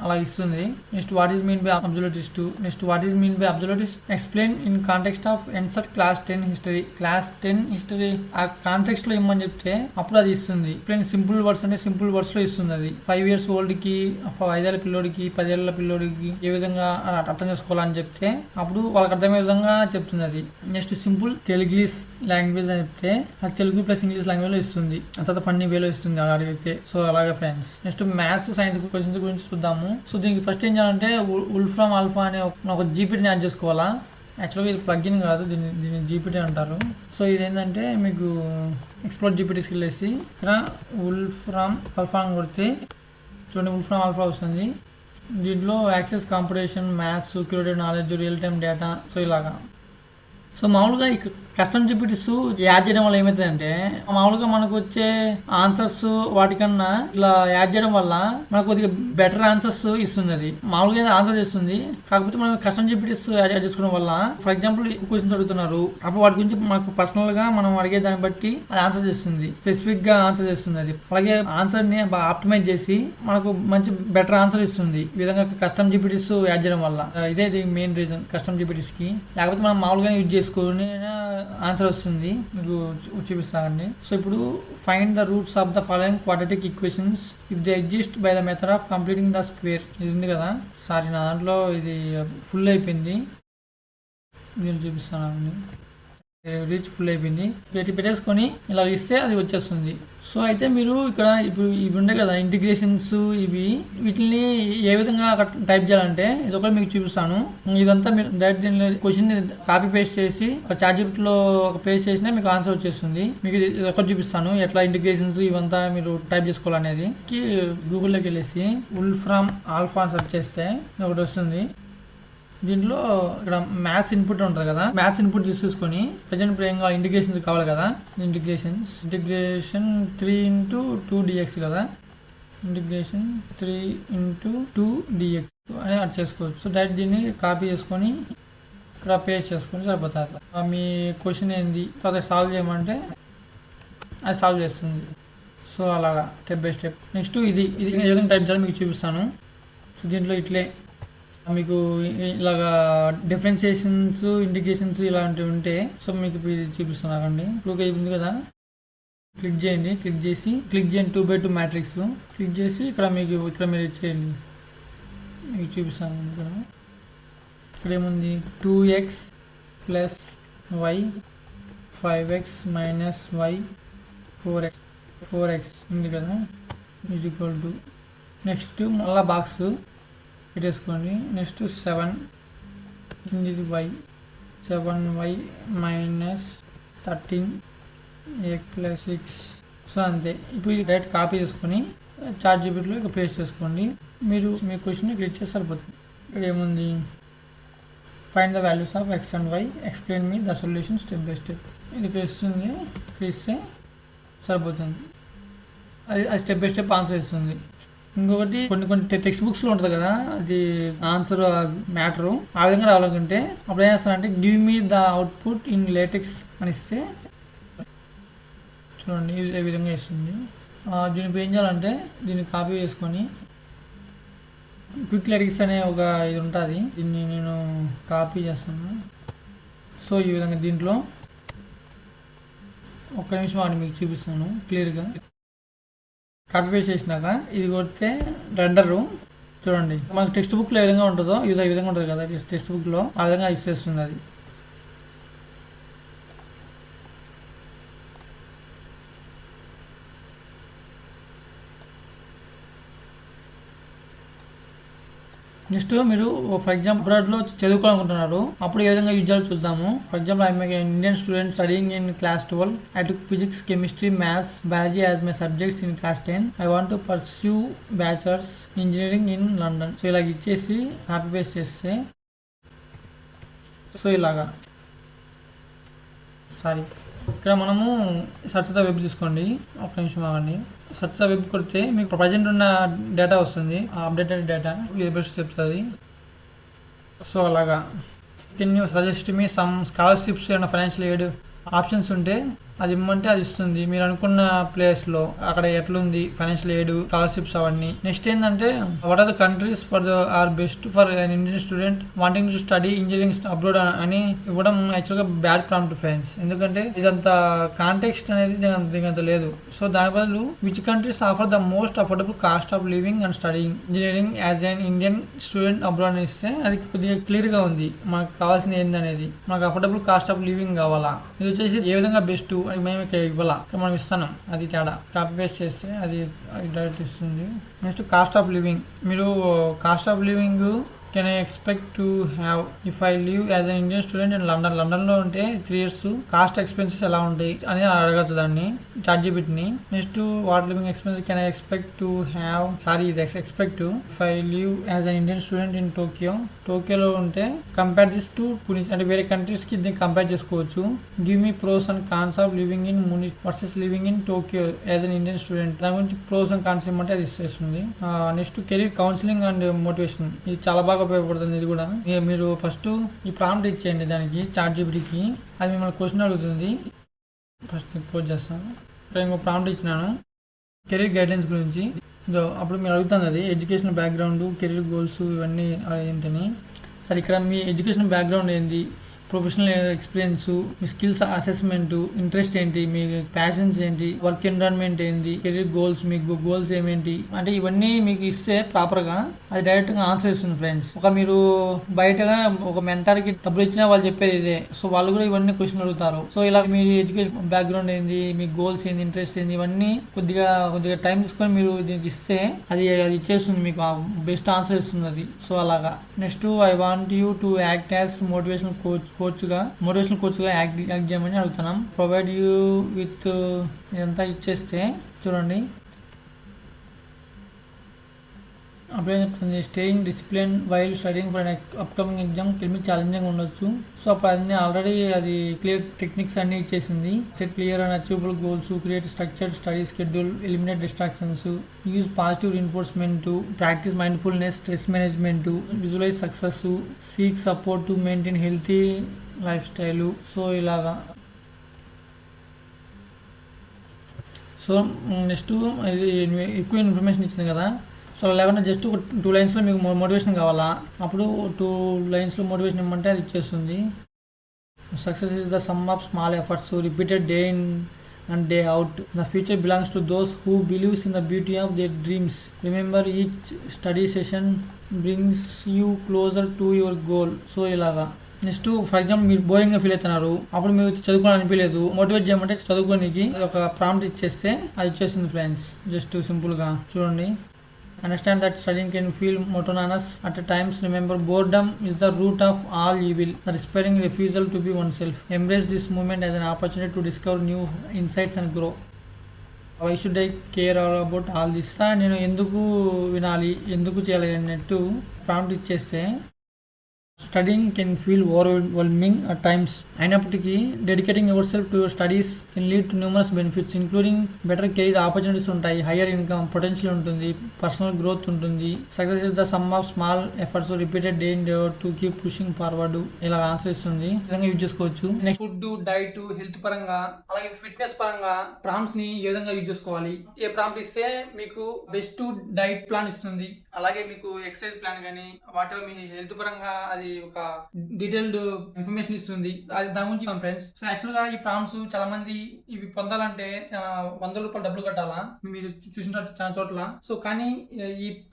అలా ఇస్తుంది. Next, what is mean by absolutist. Next, what is mean by absolutist explain in context of NCERT class 10 history. Class 10 history ఆ context లో ఇమ్మని చెప్తే అప్పుడు అది ఇస్తుంది. ఎక్స్ప్లెయిన్ సింపుల్ వర్డ్స్ అంటే సింపుల్ వర్డ్స్ లో ఇస్తుంది. అది 5 years ఓల్డ్ కి, 5 ఏళ్ల పిల్లోడికి, 10 ఏళ్ల పిల్లోడికి ఏ విధంగా అర్థం చేసుకోవాలని చెప్తే అప్పుడు వాళ్ళకి అర్థమయ్యే విధంగా చెప్తుంది అది. నెక్స్ట్, సింపుల్ తెలుగులీస్ లాంగ్వేజ్ అని చెప్తే అది తెలుగు ప్లస్ ఇంగ్లీష్ లాంగ్వేజ్ లో ఇస్తుంది. తర్వాత ఫన్నీ వేలో ఇస్తుంది అలా అడిగితే. సో అలాగే friends. Next, maths, science questions గురించి చూద్దాము. సో దీనికి ఫస్ట్ ఏం చేయాలంటే ఉల్ఫ్రామ్ ఆల్ఫా అనే ఒక జీపీటీని యాడ్ చేసుకోవాలా. యాక్చువల్గా ఇది ప్లగ్ఇన్ కాదు, దీన్ని జీపీటీ అంటారు. సో ఇదేంటంటే మీకు ఎక్స్ప్లోర్ జీపీటీస్కి వెళ్ళేసి ఇక్కడ ఉల్ఫ్రామ్ ఆల్ఫా అని కొడితే చూడండి ఉల్ఫ్రామ్ ఆల్ఫా వస్తుంది. దీంట్లో access competition, maths, curated knowledge, real time data. So ఇలాగా. సో మామూలుగా ఈ కస్టమ్ జీపీటీస్ యాడ్ చేయడం వల్ల ఏమవుతుందంటే మామూలుగా మనకు వచ్చే ఆన్సర్స్ వాటికన్నా ఇట్లా యాడ్ చేయడం వల్ల మనకు కొద్దిగా బెటర్ ఆన్సర్స్ ఇస్తుంది. అది మామూలుగా ఆన్సర్ చేస్తుంది, కాకపోతే మనం కస్టమ్ జీపీటీస్ యాడ్ చేసుకోవడం వల్ల ఫర్ ఎగ్జాంపుల్ క్వశ్చన్స్ అడుగుతున్నారు, అప్పుడు వాటి గురించి మనకు పర్సనల్ గా మనం అడిగే దాన్ని బట్టి అది ఆన్సర్ చేస్తుంది, స్పెసిఫిక్ గా ఆన్సర్ చేస్తుంది. అది అలాగే ఆన్సర్ ని ఆప్టిమైజ్ చేసి మనకు మంచి బెటర్ ఆన్సర్ ఇస్తుంది. ఈ విధంగా కస్టమ్ జీపీటీస్ యాడ్ చేయడం వల్ల ఇదే మెయిన్ రీజన్ కస్టమ్ జీపీటీస్ కి. లేకపోతే మనం మామూలుగా యూజ్ చేసుకుని ఆన్సర్ వస్తుంది. మీకు చూపిస్తానండి. సో ఇప్పుడు find the roots of the following quadratic equations if they exist by the method of completing the square. ఇది ఉంది కదా, సారీ నా దాంట్లో ఇది ఫుల్ అయిపోయింది, నేను చూపిస్తానండి. రీచ్ ఫుల్ అయిపోయింది. పెట్టేసుకొని ఇలా ఇస్తే అది వచ్చేస్తుంది. సో అయితే మీరు ఇక్కడ ఇప్పుడు ఇవి ఉండే కదా ఇంటిగ్రేషన్స్, వీటిని ఏ విధంగా టైప్ చేయాలంటే ఇది ఒకటి మీకు చూపిస్తాను. ఇదంతా మీరు డైరెక్ట్ క్వశ్చన్ కాపీ పేస్ట్ చేసి చాట్ లో ఒక పేస్ట్ చేసినా మీకు ఆన్సర్ వచ్చేస్తుంది. మీకు ఇది ఒకటి చూపిస్తాను ఎట్లా ఇంటిగ్రేషన్స్ ఇవంతా మీరు టైప్ చేసుకోవాలనేది. గూగుల్లోకి వెళ్ళేసి ఉల్ఫ్రామ్ ఆల్ఫా సెర్చ్ చేస్తే ఒకటి వస్తుంది. దీంట్లో ఇక్కడ మ్యాథ్స్ ఇన్పుట్ ఉంటుంది కదా, మ్యాథ్స్ ఇన్పుట్ చూసుకొని ప్రజెంట్ ఇప్పుడు ఏం కావాలి, ఇంటిగ్రేషన్స్ కావాలి కదా. ఇంటిగ్రేషన్ 3x కదా, ఇంటిగ్రేషన్ 3x అని అది చేసుకోవచ్చు. సో డైరెక్ట్ దీన్ని కాపీ చేసుకొని ఇక్కడ పేస్ట్ చేసుకొని సరిపోతుంది. మీ క్వశ్చన్ ఏంది తర్వాత సాల్వ్ చేయమంటే అది సాల్వ్ చేస్తుంది. సో అలాగా స్టెప్ బై స్టెప్. నెక్స్ట్ ఇది ఏ విధంగా టైప్ చేయాలో మీకు చూపిస్తాను. సో దీంట్లో ఇట్లే మీకు ఇలాగా డిఫరెన్షియేషన్స్, ఇంటిగ్రేషన్స్ ఇలాంటివి ఉంటే సో మీకు ఇది చూపిస్తున్నానండి. ఇప్పుడు ఉంది కదా, క్లిక్ చేయండి. క్లిక్ చేసి 2x2 మ్యాట్రిక్స్ క్లిక్ చేసి ఇక్కడ మీరు ఇచ్చేయండి. మీకు చూపిస్తాను. ఇక్కడ ఏముంది 2x + y 5x - y 4x ఉంది కదా, = నెక్స్ట్ మళ్ళా బాక్స్ పెట్టేసుకోండి. నెక్స్ట్ 7 ఇది y 7y - 13x + 6. సో అంతే. ఇప్పుడు ఇది డైరెక్ట్ కాపీ చేసుకొని చాట్ జీపీటీలో ఇక పేస్ట్ చేసుకోండి. మీరు మీ క్వశ్చన్ని క్లిక్ చేసి సరిపోతుంది. ఇక్కడ ఏముంది, find the values of x and y, explain me the solution step by step. ఇది పేస్తుంది, ఇస్తే సరిపోతుంది. అది స్టెప్ బై స్టెప్ ఆన్సర్ ఇస్తుంది. ఇంకొకటి కొన్ని టెక్స్ట్ బుక్స్లో ఉంటుంది కదా, అది ఆన్సర్ మ్యాటరు ఆ విధంగా రావాలనుకుంటే అప్పుడు ఏం చేస్తానంటే give me the output in latex అని ఇస్తే చూడండి ఏ విధంగా ఇస్తుంది. దీనికి ఏం చేయాలంటే దీన్ని కాపీ చేసుకొని క్విక్ లేటెక్స్ అనే ఒక ఇది ఉంటుంది, దీన్ని నేను కాపీ చేస్తాను. సో ఈ విధంగా దీంట్లో ఒక్క నిమిషం వాడిని మీకు చూపిస్తాను క్లియర్గా. కాపీ పేస్ట్ చేసినాక ఇది కొడితే రెండరు చూడండి, మనకు టెక్స్ట్ బుక్లో ఏ విధంగా ఉంటుందో ఈ విధంగా ఉంటుంది కదా టెక్స్ట్ బుక్లో, ఆ విధంగా ఇచ్చేస్తుంది అది. నెక్స్ట్ మీరు ఫర్ ఎగ్జాంపుల్ అబ్రాడ్లో చదువుకోవాలనుకుంటున్నారు, అప్పుడు ఏ విధంగా యూజ్ చేయాలో చూద్దాము. For example I'm Indian student studying in class 12. I took physics, chemistry, maths, biology as my subjects in class 10. I want to pursue bachelor's engineering in London. So ఇలా ఇచ్చేసి copy paste చేస్తే so ఇలాగా ఇక్కడ మనము search the web తీసుకోండి. ఒక నిమిషం ఆగండి. సెర్చ్ ద వెబ్ కొడితే మీకు ప్రజెంట్ ఉన్న డేటా వస్తుంది, అప్డేటెడ్ డేటా ఇది బెస్ట్ చెప్తుంది. సో అలాగా can you suggest me some scholarships and financial aid options ఉంటే అది ఇమ్మంటే అది ఇస్తుంది. మీరు అనుకున్న ప్లేస్లో అక్కడ ఎట్లుంది ఫైనాన్షియల్ ఎయిడ్, స్కాలర్షిప్స్ అవన్నీ. నెక్స్ట్ ఏంటంటే what are the countries for are best for an Indian student wanting to study engineering abroad అని ఇవ్వడం యాక్చువల్గా బ్యాడ్ ప్రాంప్ట్ ఫ్రెండ్స్. ఎందుకంటే ఇదంత కాంటెక్స్ట్ అనేది దీనికంత లేదు. సో దాని బదులు which countries offer the most affordable cost of living and studying engineering as an Indian student abroad అని ఇస్తే అది కొద్దిగా క్లియర్గా ఉంది మనకు కావాల్సింది ఏందనేది. మనకు అఫోర్డబుల్ కాస్ట్ ఆఫ్ లివింగ్ కావాలా, ఇది వచ్చేసి ఏ విధంగా బెస్ట్ అది మేము ఇవ్వాలా, మనం ఇస్తున్నాం. అది తేడా. కాపీ పేస్ట్ చేస్తే అది డైరెక్ట్ ఇస్తుంది. Next cost of living. మీరు cost of living can I expect to have if I live as an Indian student in London. లండన్లో ఉంటే 3 years కాస్ట్ ఎక్స్పెన్సెస్ ఎలా ఉంటాయి అని అడగచ్చు దాన్ని చాట్ జీపీటీని. Next what living expenses can I expect to have ఇది expect to if I live as an Indian student in Tokyo. టోక్యోలో ఉంటే కంపేర్ దిస్ టు అంటే వేరే కంట్రీస్కి దీన్ని కంపేర్ చేసుకోవచ్చు. Give me pros and cons of living in Munich versus living in Tokyo as an Indian student. దాని గురించి pros and cons ఏమంటే అది ఇస్తుంది. Next career counselling and motivation. ఇది చాలా బాగా ఉపయోగపడుతుంది. ఇది కూడా మీరు ఫస్ట్ ఈ ప్రాంప్ట్ ఇచ్చేయండి దానికి చాట్ జీపీటీకి, అది మిమ్మల్ని క్వశ్చన్ అడుగుతుంది. ఫస్ట్ క్లోజ్ చేస్తాను. ఇక్కడ ఇంకో ప్రాంప్ట్ ఇచ్చినాను కెరీర్ గైడెన్స్ గురించి. అప్పుడు మీరు అడుగుతుంది అది ఎడ్యుకేషన్ బ్యాక్గ్రౌండ్, కెరీర్ గోల్స్ ఇవన్నీ ఏంటని. సరే ఇక్కడ మీ ఎడ్యుకేషన్ బ్యాక్గ్రౌండ్ ఏంది, ప్రొఫెషనల్ ఎక్స్పీరియన్స్, మీ స్కిల్స్ అసెస్మెంట్, ఇంట్రెస్ట్ ఏంటి, మీ ప్యాషన్స్ ఏంటి, వర్క్ ఎన్విరాన్మెంట్ ఏంటి, కెరీర్ గోల్స్, మీకు గోల్స్ ఏమేంటి అంటే ఇవన్నీ మీకు ఇస్తే ప్రాపర్గా అది డైరెక్ట్గా ఆన్సర్ ఇస్తుంది ఫ్రెండ్స్. ఒక మీరు బయటగా ఒక మెంటర్కి డబ్బులు ఇచ్చినా వాళ్ళు చెప్పేది ఇదే. సో వాళ్ళు కూడా ఇవన్నీ క్వశ్చన్ అడుగుతారు. సో ఇలా మీ ఎడ్యుకేషన్ బ్యాక్గ్రౌండ్ ఏంది, మీ గోల్స్ ఏంది, ఇంట్రెస్ట్ ఏంది, ఇవన్నీ కొద్దిగా టైం తీసుకొని మీరు దీనికి ఇస్తే అది ఇచ్చేస్తుంది, మీకు బెస్ట్ ఆన్సర్ ఇస్తుంది అది. సో అలాగా. Next I want you to act as motivational కోచ్గా యాక్ట్ చేయమని అడుగుతున్నాం. ప్రొవైడ్ యూ విత్ ఇదంతా ఇచ్చేస్తే చూడండి అప్పుడే చెప్తుంది. Staying discipline while studying for upcoming exam can be challenging ఉండొచ్చు. సో అప్పుడు అన్ని ఆల్రెడీ అది క్లియర్ టెక్నిక్స్ అన్ని ఇచ్చేసింది. Set clear and achievable goals, create structured study schedule, eliminate distractions, use positive reinforcement, practice mindfulness, stress management, visualize success, seek support to maintain healthy lifestyle. So ఇలాగా. So next ఇది ఎక్కువ information ఇచ్చింది కదా. So లేకుండా just ఒక 2 లైన్స్లో మీకు motivation కావాలా, అప్పుడు 2 లైన్స్లో మోటివేషన్ ఇవ్వమంటే అది ఇచ్చేస్తుంది. Success is the sum of small efforts repeated day in and day out. The future belongs to those who believes in the beauty of their dreams. Remember each study session brings you closer to your goal. So ఇలాగా. Next for example మీరు బోరింగ్గా feel అవుతున్నారు, అప్పుడు మీరు చదువుకోవాలని అనిపించలేదు, motivate చేయమంటే చదువుకోనికి ఒక prompt ఇచ్చేస్తే అది ఇచ్చేస్తుంది ఫ్రెండ్స్. జస్ట్ సింపుల్గా చూడండి. Understand that studying can feel monotonous at times. Remember, boredom is the root of all evil, the despairing refusal to be oneself. Embrace this moment as an opportunity to discover new insights and grow. Why should I care about all this? నేను ఎందుకు వినాలి, ఎందుకు చేయాలి అన్నట్టు prompt ఇచ్చేస్తే studying can feel overwhelming at times. అయినప్పటికీ dedicating yourself to your studies can lead to numerous benefits including better career opportunities ఉంటాయి, higher income potential ఉంటుంది, పర్సనల్ గ్రోత్ ఉంటుంది. Success is the sum of small efforts repeated day in day to keep pushing forward. ఇలా answer ఇస్తుంది. విధంగా use చేసుకోవచ్చు. Next food, diet, health పరంగా అలాగే fitness పరంగా ప్రాంప్ట్స్ ని ఏ విధంగా యూజ్ చేసుకోవాలి, ఏ ప్రాంప్ట్ ఇస్తే మీకు బెస్ట్ డైట్ ప్లాన్ ఇస్తుంది, అలాగే మీకు ఎక్సర్సైజ్ ప్లాన్ కానీ వాటి మీ హెల్త్ పరంగా అది ఒక డీటెయిల్డ్ ఇన్ఫర్మేషన్ ఇస్తుంది. అది దాని గురించి ఫ్రెండ్స్. సో యాక్చువల్ గా ఈ ప్రాంప్ట్స్ చాలా మంది ఇవి పొందాలంటే ₹100 డబ్బులు కట్టాలా, మీరు చూసిన చాలా చోట్ల. సో కానీ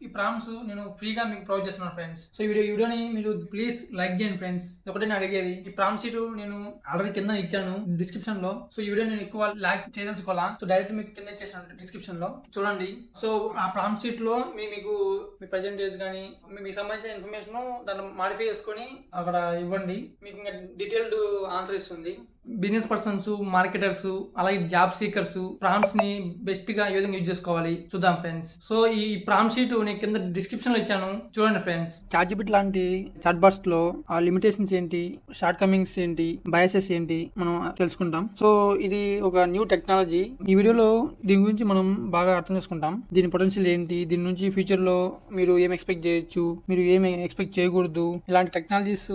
ఈ ప్రాంప్ట్స్ నేను ఫ్రీగా మీకు ప్రొవైడ్ చేస్తున్నాను ఫ్రెండ్స్. సో ఈ వీడియోని మీరు ప్లీజ్ లైక్ చేయండి ఫ్రెండ్స్. ఒకటే నేను అడిగేది, ఈ ప్రాంప్ట్ షీట్ నేను ఆల్రెడీ కింద ఇచ్చాను డిస్క్రిప్షన్ లో. సో ఈ వీడియో నేను ఎక్కువ లైక్ చేయదలుచుకోవాలా, సో డైరెక్ట్ మీకు కింద ఇచ్చేసాను డిస్క్రిప్షన్ లో చూడండి. సో ఆ ప్రాంప్ట్ షీట్ లో మీకు మీ ప్రజెంటేజ్ కానీ మీకు సంబంధించిన ఇన్ఫర్మేషన్ దాన్ని మాడిఫై చేసుకొని అక్కడ ఇవ్వండి, మీకు ఇంకా డీటెయిల్డ్ ఆన్సర్ ఇస్తుంది. బిజినెస్ పర్సన్స్, మార్కెటర్స్ అలాగే జాబ్ సీకర్స్ ప్రాంప్ట్స్ ని బెస్ట్ గా ఏ విధంగా యూజ్ చేసుకోవాలి చూద్దాం ఫ్రెండ్స్. సో ఈ ప్రాంప్ట్ షీట్ నేను కింద డిస్క్రిప్షన్ లో ఇచ్చాను చూడండి ఫ్రెండ్స్. చాట్‌జిపిటి లాంటి చాట్ బాట్స్ లో ఆ లిమిటేషన్స్ ఏంటి, షార్ట్ కమింగ్స్ ఏంటి, బయాసెస్ ఏంటి మనం తెలుసుకుంటాం. సో ఇది ఒక న్యూ టెక్నాలజీ. ఈ వీడియోలో దీని గురించి మనం బాగా అర్థం చేసుకుంటాం. దీని పొటెన్షియల్ ఏంటి, దీని నుంచి ఫ్యూచర్ లో మీరు ఏం ఎక్స్పెక్ట్ చేయొచ్చు, మీరు ఏం ఎక్స్పెక్ట్ చేయకూడదు, ఇలాంటి టెక్నాలజీస్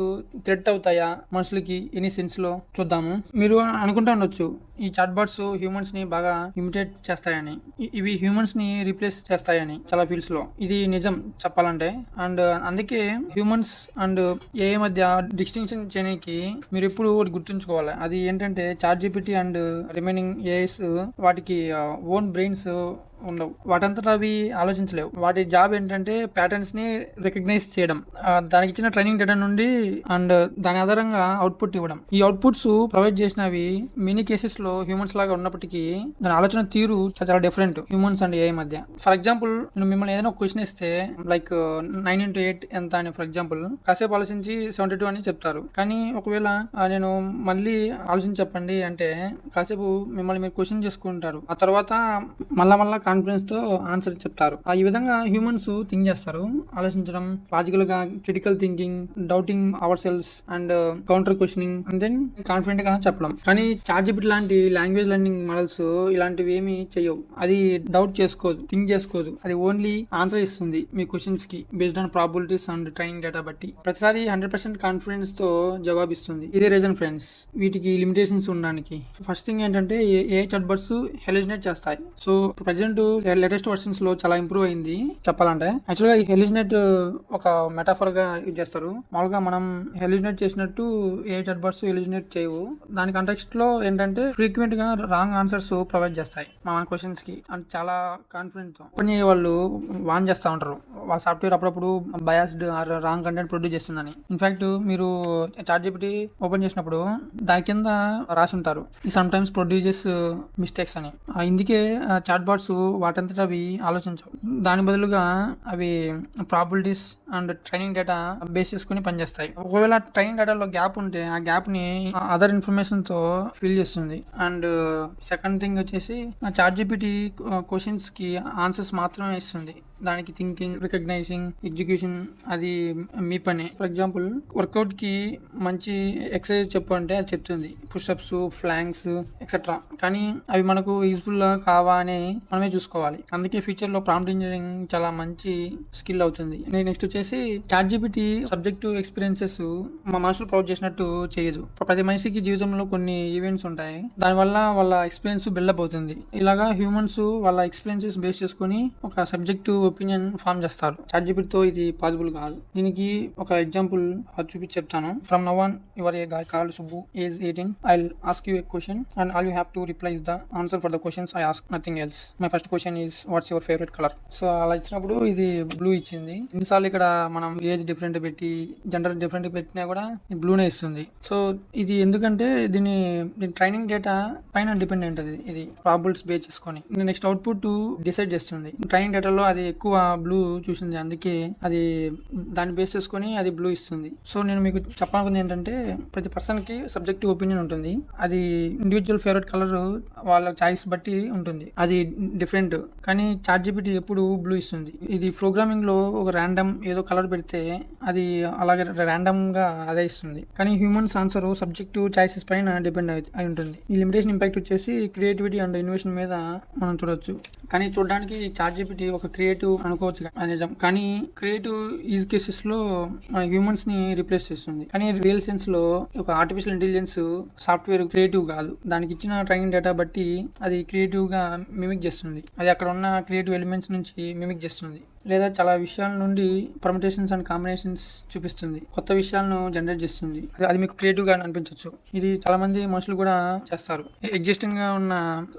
థ్రెట్ అవుతాయా మనుషులకి ఎనీ సెన్స్ లో చూద్దాము. మీరు అనుకుంటా ఉండొచ్చు ఈ చాట్ బాట్స్ హ్యూమన్స్ ని బాగా ఇమిటేట్ చేస్తాయని, ఇవి హ్యూమన్స్ ని రీప్లేస్ చేస్తాయని చాలా ఫీల్డ్స్ లో. ఇది నిజం చెప్పాలంటే. అండ్ అందుకే హ్యూమన్స్ అండ్ ఏఐ మధ్య డిస్టింక్షన్ చేయడానికి మీరు ఎప్పుడు ఒకటి గుర్తుంచుకోవాలి. అది ఏంటంటే చాట్‌జిపిటి అండ్ రిమైనింగ్ ఏఐస్ వాటికి ఓన్ బ్రెయిన్స్ ఉండవు, వాటంతటా అవి ఆలోచించలేవు. వాటి జాబ్ ఏంటంటే ప్యాటర్న్స్ ని రికగ్నైజ్ చేయడం, దానికి ఇచ్చిన ట్రైనింగ్ డేటా నుండి అండ్ దాని ఆధారంగా అవుట్పుట్ ఇవ్వడం. ఈ అవుట్పుట్స్ ప్రొవైడ్ చేసినవి మెనీ కేసెస్ లో హ్యూమన్స్ లాగా ఉన్నప్పటికీ దాని ఆలోచన తీరు చాలా డిఫరెంట్ హ్యూమన్స్ అండ్ ఏఐ మధ్య. ఫర్ ఎగ్జాంపుల్ నేను మిమ్మల్ని ఏదైనా ఒక క్వశ్చన్ ఇస్తే లైక్ 9 into 8 ఎంత అని ఫర్ ఎగ్జాంపుల్ కాసేపు ఆలోచించి 72 అని చెప్తారు. కానీ ఒకవేళ నేను మళ్ళీ ఆలోచించి చెప్పండి అంటే కాసేపు మిమ్మల్ని మీరు క్వశ్చన్ చేసుకుంటారు, ఆ తర్వాత మళ్ళా కాన్ఫిడెన్స్ తో ఆన్సర్ చెప్తారు. ఈ విధంగా హ్యూమన్స్ థింక్ చేస్తారు, ఆలోచించడం, లాజికల్ గా critical thinking, doubting ourselves and counter questioning and then confident గా చెప్పడం. కానీ చాట్‌జిపిటి లాంటి లాంగ్వేజ్ లెర్నింగ్ మోడల్స్ ఇలాంటివి ఏమి చేయవు. అది డౌట్ చేసుకోదు, థింక్ చేసుకోదు, అది ఓన్లీ ఆన్సర్ ఇస్తుంది మీ క్వశ్చన్స్ కి based on probabilities and training data బట్టి. ప్రతిసారి 100% కాన్ఫిడెన్స్ తో జవాబిస్తుంది. ఇదే రీజన్ ఫ్రెండ్స్ వీటికి లిమిటేషన్స్ ఉండడానికి. ఫస్ట్ థింగ్ ఏంటంటే ఏ చాట్ బాట్స్ హెలిజినేట్ చేస్తాయి. సో ప్రజెంట్ హెలిజినెట్ లేటెస్ట్ వర్షన్స్ లో చాలా ఇంప్రూవ్ అయింది చెప్పాలంటే. యాక్చువల్ గా ఈ హెలిజినెట్ ఒక మెటాఫర్ గా యూజ్ చేస్తారు. మామూలుగా మనం హెలిజినేట్ చేసినట్టు ఏ చాట్‌బాట్స్ హెలిజినేట్ చేయవు. దాని కంటెక్స్ట్ లో ఏంటంటే ఫ్రీక్వెంట్ గా రాంగ్ ఆన్సర్స్ ప్రొవైడ్ చేస్తాయి మన క్వశ్చన్స్ కి. అండ్ చాలా కాన్ఫిడెంట్ తో ఓపెన్ వాళ్ళు వాన్ చేస్తా ఉంటారు వాళ్ళ సాఫ్ట్వేర్ అప్పుడప్పుడు biased or wrong content produce చేస్తుందని. ఇన్ఫాక్ట్ మీరు చాట్‌జిపిటి ఓపెన్ చేసినప్పుడు దాని కింద రాసి ఉంటారు సమ్ టైమ్స్ ప్రొడ్యూసెస్ మిస్టేక్స్ అని. ఇందుకే చాట్‌బాట్స్ వాటంతట అవి ఆలోచించవు. దాని బదులుగా అవి probabilities and training data base చేసుకుని పనిచేస్తాయి. ఒకవేళ ట్రైనింగ్ డేటాలో గ్యాప్ ఉంటే ఆ గ్యాప్ ని అదర్ ఇన్ఫర్మేషన్ తో ఫిల్ చేస్తుంది. అండ్ సెకండ్ థింగ్ వచ్చేసి చాట్‌జిపిటి క్వశ్చన్స్ కి ఆన్సర్స్ మాత్రమే ఇస్తుంది. దానికి థింకింగ్, రికగ్నైజింగ్, ఎగ్జిక్యూషన్ అది మీ పని. ఫర్ ఎగ్జాంపుల్ వర్కౌట్ కి మంచి ఎక్సర్సైజ్ చెప్పు అంటే అది చెప్తుంది, పుషప్స్, ఫ్లాంక్స్ ఎక్సెట్రా. కానీ అవి మనకు యూజ్ఫుల్ కావా అని మనమే చూసుకోవాలి. అందుకే ఫ్యూచర్ లో ప్రాంప్ట్ ఇంజనీరింగ్ చాలా మంచి స్కిల్ అవుతుంది. నెక్స్ట్ వచ్చేసి చాట్‌జిపిటి సబ్జెక్టివ్ ఎక్స్పీరియన్సెస్ మా మనుషులు ప్రొవైడ్ చేసినట్టు చేయదు. ప్రతి మనిషికి జీవితంలో కొన్ని ఈవెంట్స్ ఉంటాయి, దానివల్ల వాళ్ళ ఎక్స్పీరియన్స్ బిల్డప్ అవుతుంది. ఇలాగా హ్యూమన్స్ వాళ్ళ ఎక్స్పీరియన్సెస్ బేస్ చేసుకుని ఒక సబ్జెక్టివ్ ఒపీనియన్ ఫామ్ చేస్తారు. చాట్‌జిపిటితో ఇది పాసిబుల్ కాదు. దీనికి ఒక ఎగ్జాంపుల్ చూపించి చెప్తాను. From now on your A guy called Subbu, age 18. I'll ask you a question and all you have to reply is the answer for the questions I ask, nothing else. My first question is what's your favorite color? So అలా ఇచ్చినప్పుడు ఇది blue ఇచ్చింది. ఎన్నిసార్లు ఇక్కడ మనం age different పెట్టి gender different పెట్టినా కూడా బ్లూనే ఇస్తుంది. సో ఇది ఎందుకంటే దీని ట్రైనింగ్ డేటా పైన డిపెండెంట్. ఇది ప్రాబిలిటీస్ బేస్ చేసుకొని నెక్స్ట్ అవుట్పుట్ డిసైడ్ చేస్తుంది. ట్రైనింగ్ డేటాలో అది ఎక్కువ బ్లూ చూసింది, అందుకే అది దాన్ని బేస్ చేసుకొని అది బ్లూ ఇస్తుంది. సో నేను మీకు చెప్పాలనుకుంది ఏంటంటే ప్రతి పర్సన్ కి సబ్జెక్టివ్ ఒపీనియన్ ఉంటుంది. అది ఇండివిజువల్ ఫేవరెట్ కలర్ వాళ్ళ చాయిస్ బట్టి ఉంటుంది, అది డిఫరెంట్. కానీ చాట్‌జిపిటి ఎప్పుడు బ్లూ ఇస్తుంది. ఇది ప్రోగ్రామింగ్ లో ఒక ర్యాండమ్ ఏదో కలర్ పెడితే అది అలాగే ర్యాండమ్ గా అదే ఇస్తుంది. కానీ హ్యూమన్స్ ఆన్సర్ సబ్జెక్టివ్ చాయిసెస్ పైన డిపెండ్ అయి ఉంటుంది. ఈ లిమిటేషన్ ఇంపాక్ట్ వచ్చేసి క్రియేటివిటీ అండ్ ఇన్నోవేషన్ మీద మనం చూడొచ్చు. కానీ చూడడానికి చాట్‌జిపిటి ఒక క్రియేటివ్ అనుకోవచ్చు నిజం, కానీ క్రియేటివ్ యూజ్ కేసెస్ లో మన హ్యూమన్స్ ని రీప్లేస్ చేస్తుంది. కానీ రియల్ సెన్స్ లో ఒక ఆర్టిఫిషియల్ ఇంటెలిజెన్స్ సాఫ్ట్వేర్ క్రియేటివ్ కాదు. దానికి ఇచ్చిన ట్రైనింగ్ డేటా బట్టి అది క్రియేటివ్ గా మిమిక్ చేస్తుంది. అది అక్కడ ఉన్న క్రియేటివ్ ఎలిమెంట్స్ నుంచి మిమిక్ చేస్తుంది, లేదా చాలా విషయాల నుండి పర్ముటేషన్స్ అండ్ కాంబినేషన్స్ చూపిస్తుంది, కొత్త విషయాలను జనరేట్ చేస్తుంది. అది మీకు క్రియేటివ్ గా అనిపించవచ్చు. ఇది చాలా మంది మనుషులు కూడా చేస్తారు. ఎగ్జిస్టింగ్ గా ఉన్న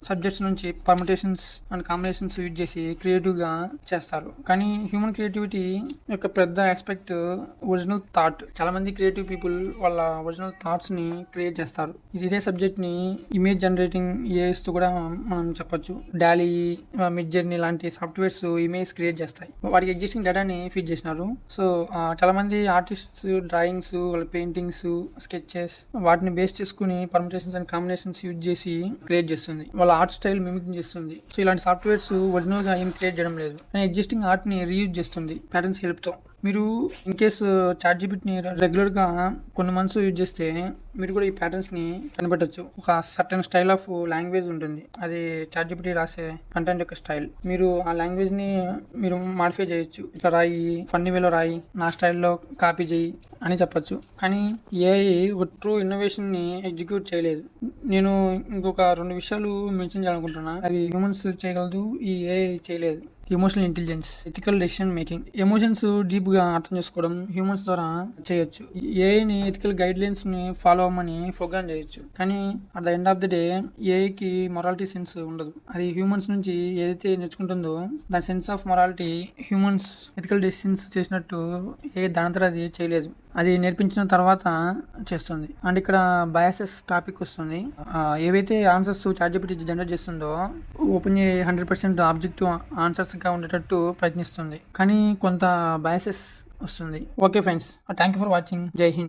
సబ్జెక్ట్స్ నుంచి పర్ముటేషన్స్ అండ్ కాంబినేషన్స్ యూజ్ చేసి క్రియేటివ్ గా చేస్తారు. కానీ హ్యూమన్ క్రియేటివిటీ యొక్క పెద్ద ఆస్పెక్ట్ ఒరిజినల్ థాట్. చాలా మంది క్రియేటివ్ పీపుల్ వాళ్ళ ఒరిజినల్ థాట్స్ ని క్రియేట్ చేస్తారు. ఇదే సబ్జెక్ట్ ని ఇమేజ్ జనరేటింగ్ ఏఎస్ తో కూడా మనం చెప్పొచ్చు. డాలీ, మిడ్ జర్నీ లాంటి సాఫ్ట్వేర్స్ ఇమేజ్ క్రియేట్ చేస్తాయి. వారికి ఎగ్జిస్టింగ్ డేటాని ఫీడ్ చేసినారు. సో చాలా మంది ఆర్టిస్ట్స్ డ్రాయింగ్స్, వాళ్ళ పెయింటింగ్స్, స్కెచెస్ వాటిని బేస్ చేసుకుని పర్ముటేషన్స్ అండ్ కాంబినేషన్స్ యూజ్ చేసి క్రియేట్ చేస్తుంది. వాళ్ళ ఆర్ట్ స్టైల్ మిమిక్ చేస్తుంది. సో ఇలాంటి సాఫ్ట్వేర్స్ ఒరిజినల్ గా ఏం క్రియేట్ చేయడం లేదు, కానీ ఎగ్జిస్టింగ్ ఆర్ట్ ని రీయూజ్ చేస్తుంది ప్యాటర్న్స్ హెల్ప్ తో. మీరు ఇన్ కేసు చాట్‌జిపిటిని రెగ్యులర్ గా కొన్ని మంత్స్ యూజ్ చేస్తే మీరు కూడా ఈ ప్యాటర్న్స్ ని కనిపెట్టచ్చు. ఒక సర్టెన్ స్టైల్ ఆఫ్ లాంగ్వేజ్ ఉంటుంది, అది చాట్‌జిపిటి రాసే కంటెంట్ యొక్క స్టైల్. మీరు ఆ లాంగ్వేజ్ ని మీరు మాడిఫై చేయొచ్చు. ఇట్లా రాయి, ఫన్నీ వేలో రాయి, నా స్టైల్లో కాపీ చేయి అని చెప్పొచ్చు. కానీ ఏఐ ఒక ట్రూ ఇన్నోవేషన్ ని ఎగ్జిక్యూట్ చేయలేదు. నేను ఇంకొక 2 విషయాలు మెన్షన్ చేయాలనుకుంటున్నా. అది హ్యూమన్స్ చేయగలదు, ఈ ఏఐ చేయలేదు. Emotional intelligence, ethical decision making. Emotions deep గా అర్థం చేసుకోవడం హ్యూమన్స్ ద్వారా చేయొచ్చు. ఏఐని ఎథికల్ గైడ్ లైన్స్ ని ఫాలో అవ్వమని ప్రోగ్రామ్ చేయొచ్చు. కానీ at the end of the day ఏఐకి మొరాలిటీ సెన్స్ ఉండదు. అది హ్యూమన్స్ నుంచి ఏదైతే నేర్చుకుంటుందో దాని sense of morality humans ethical decisions చేసినట్టు ఏ దానంతరం అది చేయలేదు. అది నేర్పించిన తర్వాత చేస్తుంది. అండ్ ఇక్కడ బయాసెస్ టాపిక్ వస్తుంది. ఏవైతే ఆన్సర్స్ చాట్‌జిపిటి జనరేట్ చేస్తుందో ఓపెన్ 100% ఆబ్జెక్టివ్ ఆన్సర్స్ గా ఉండేటట్టు ప్రయత్నిస్తుంది, కానీ కొంత బయాసెస్ వస్తుంది. Okay friends, thank you for watching. జై హింద్.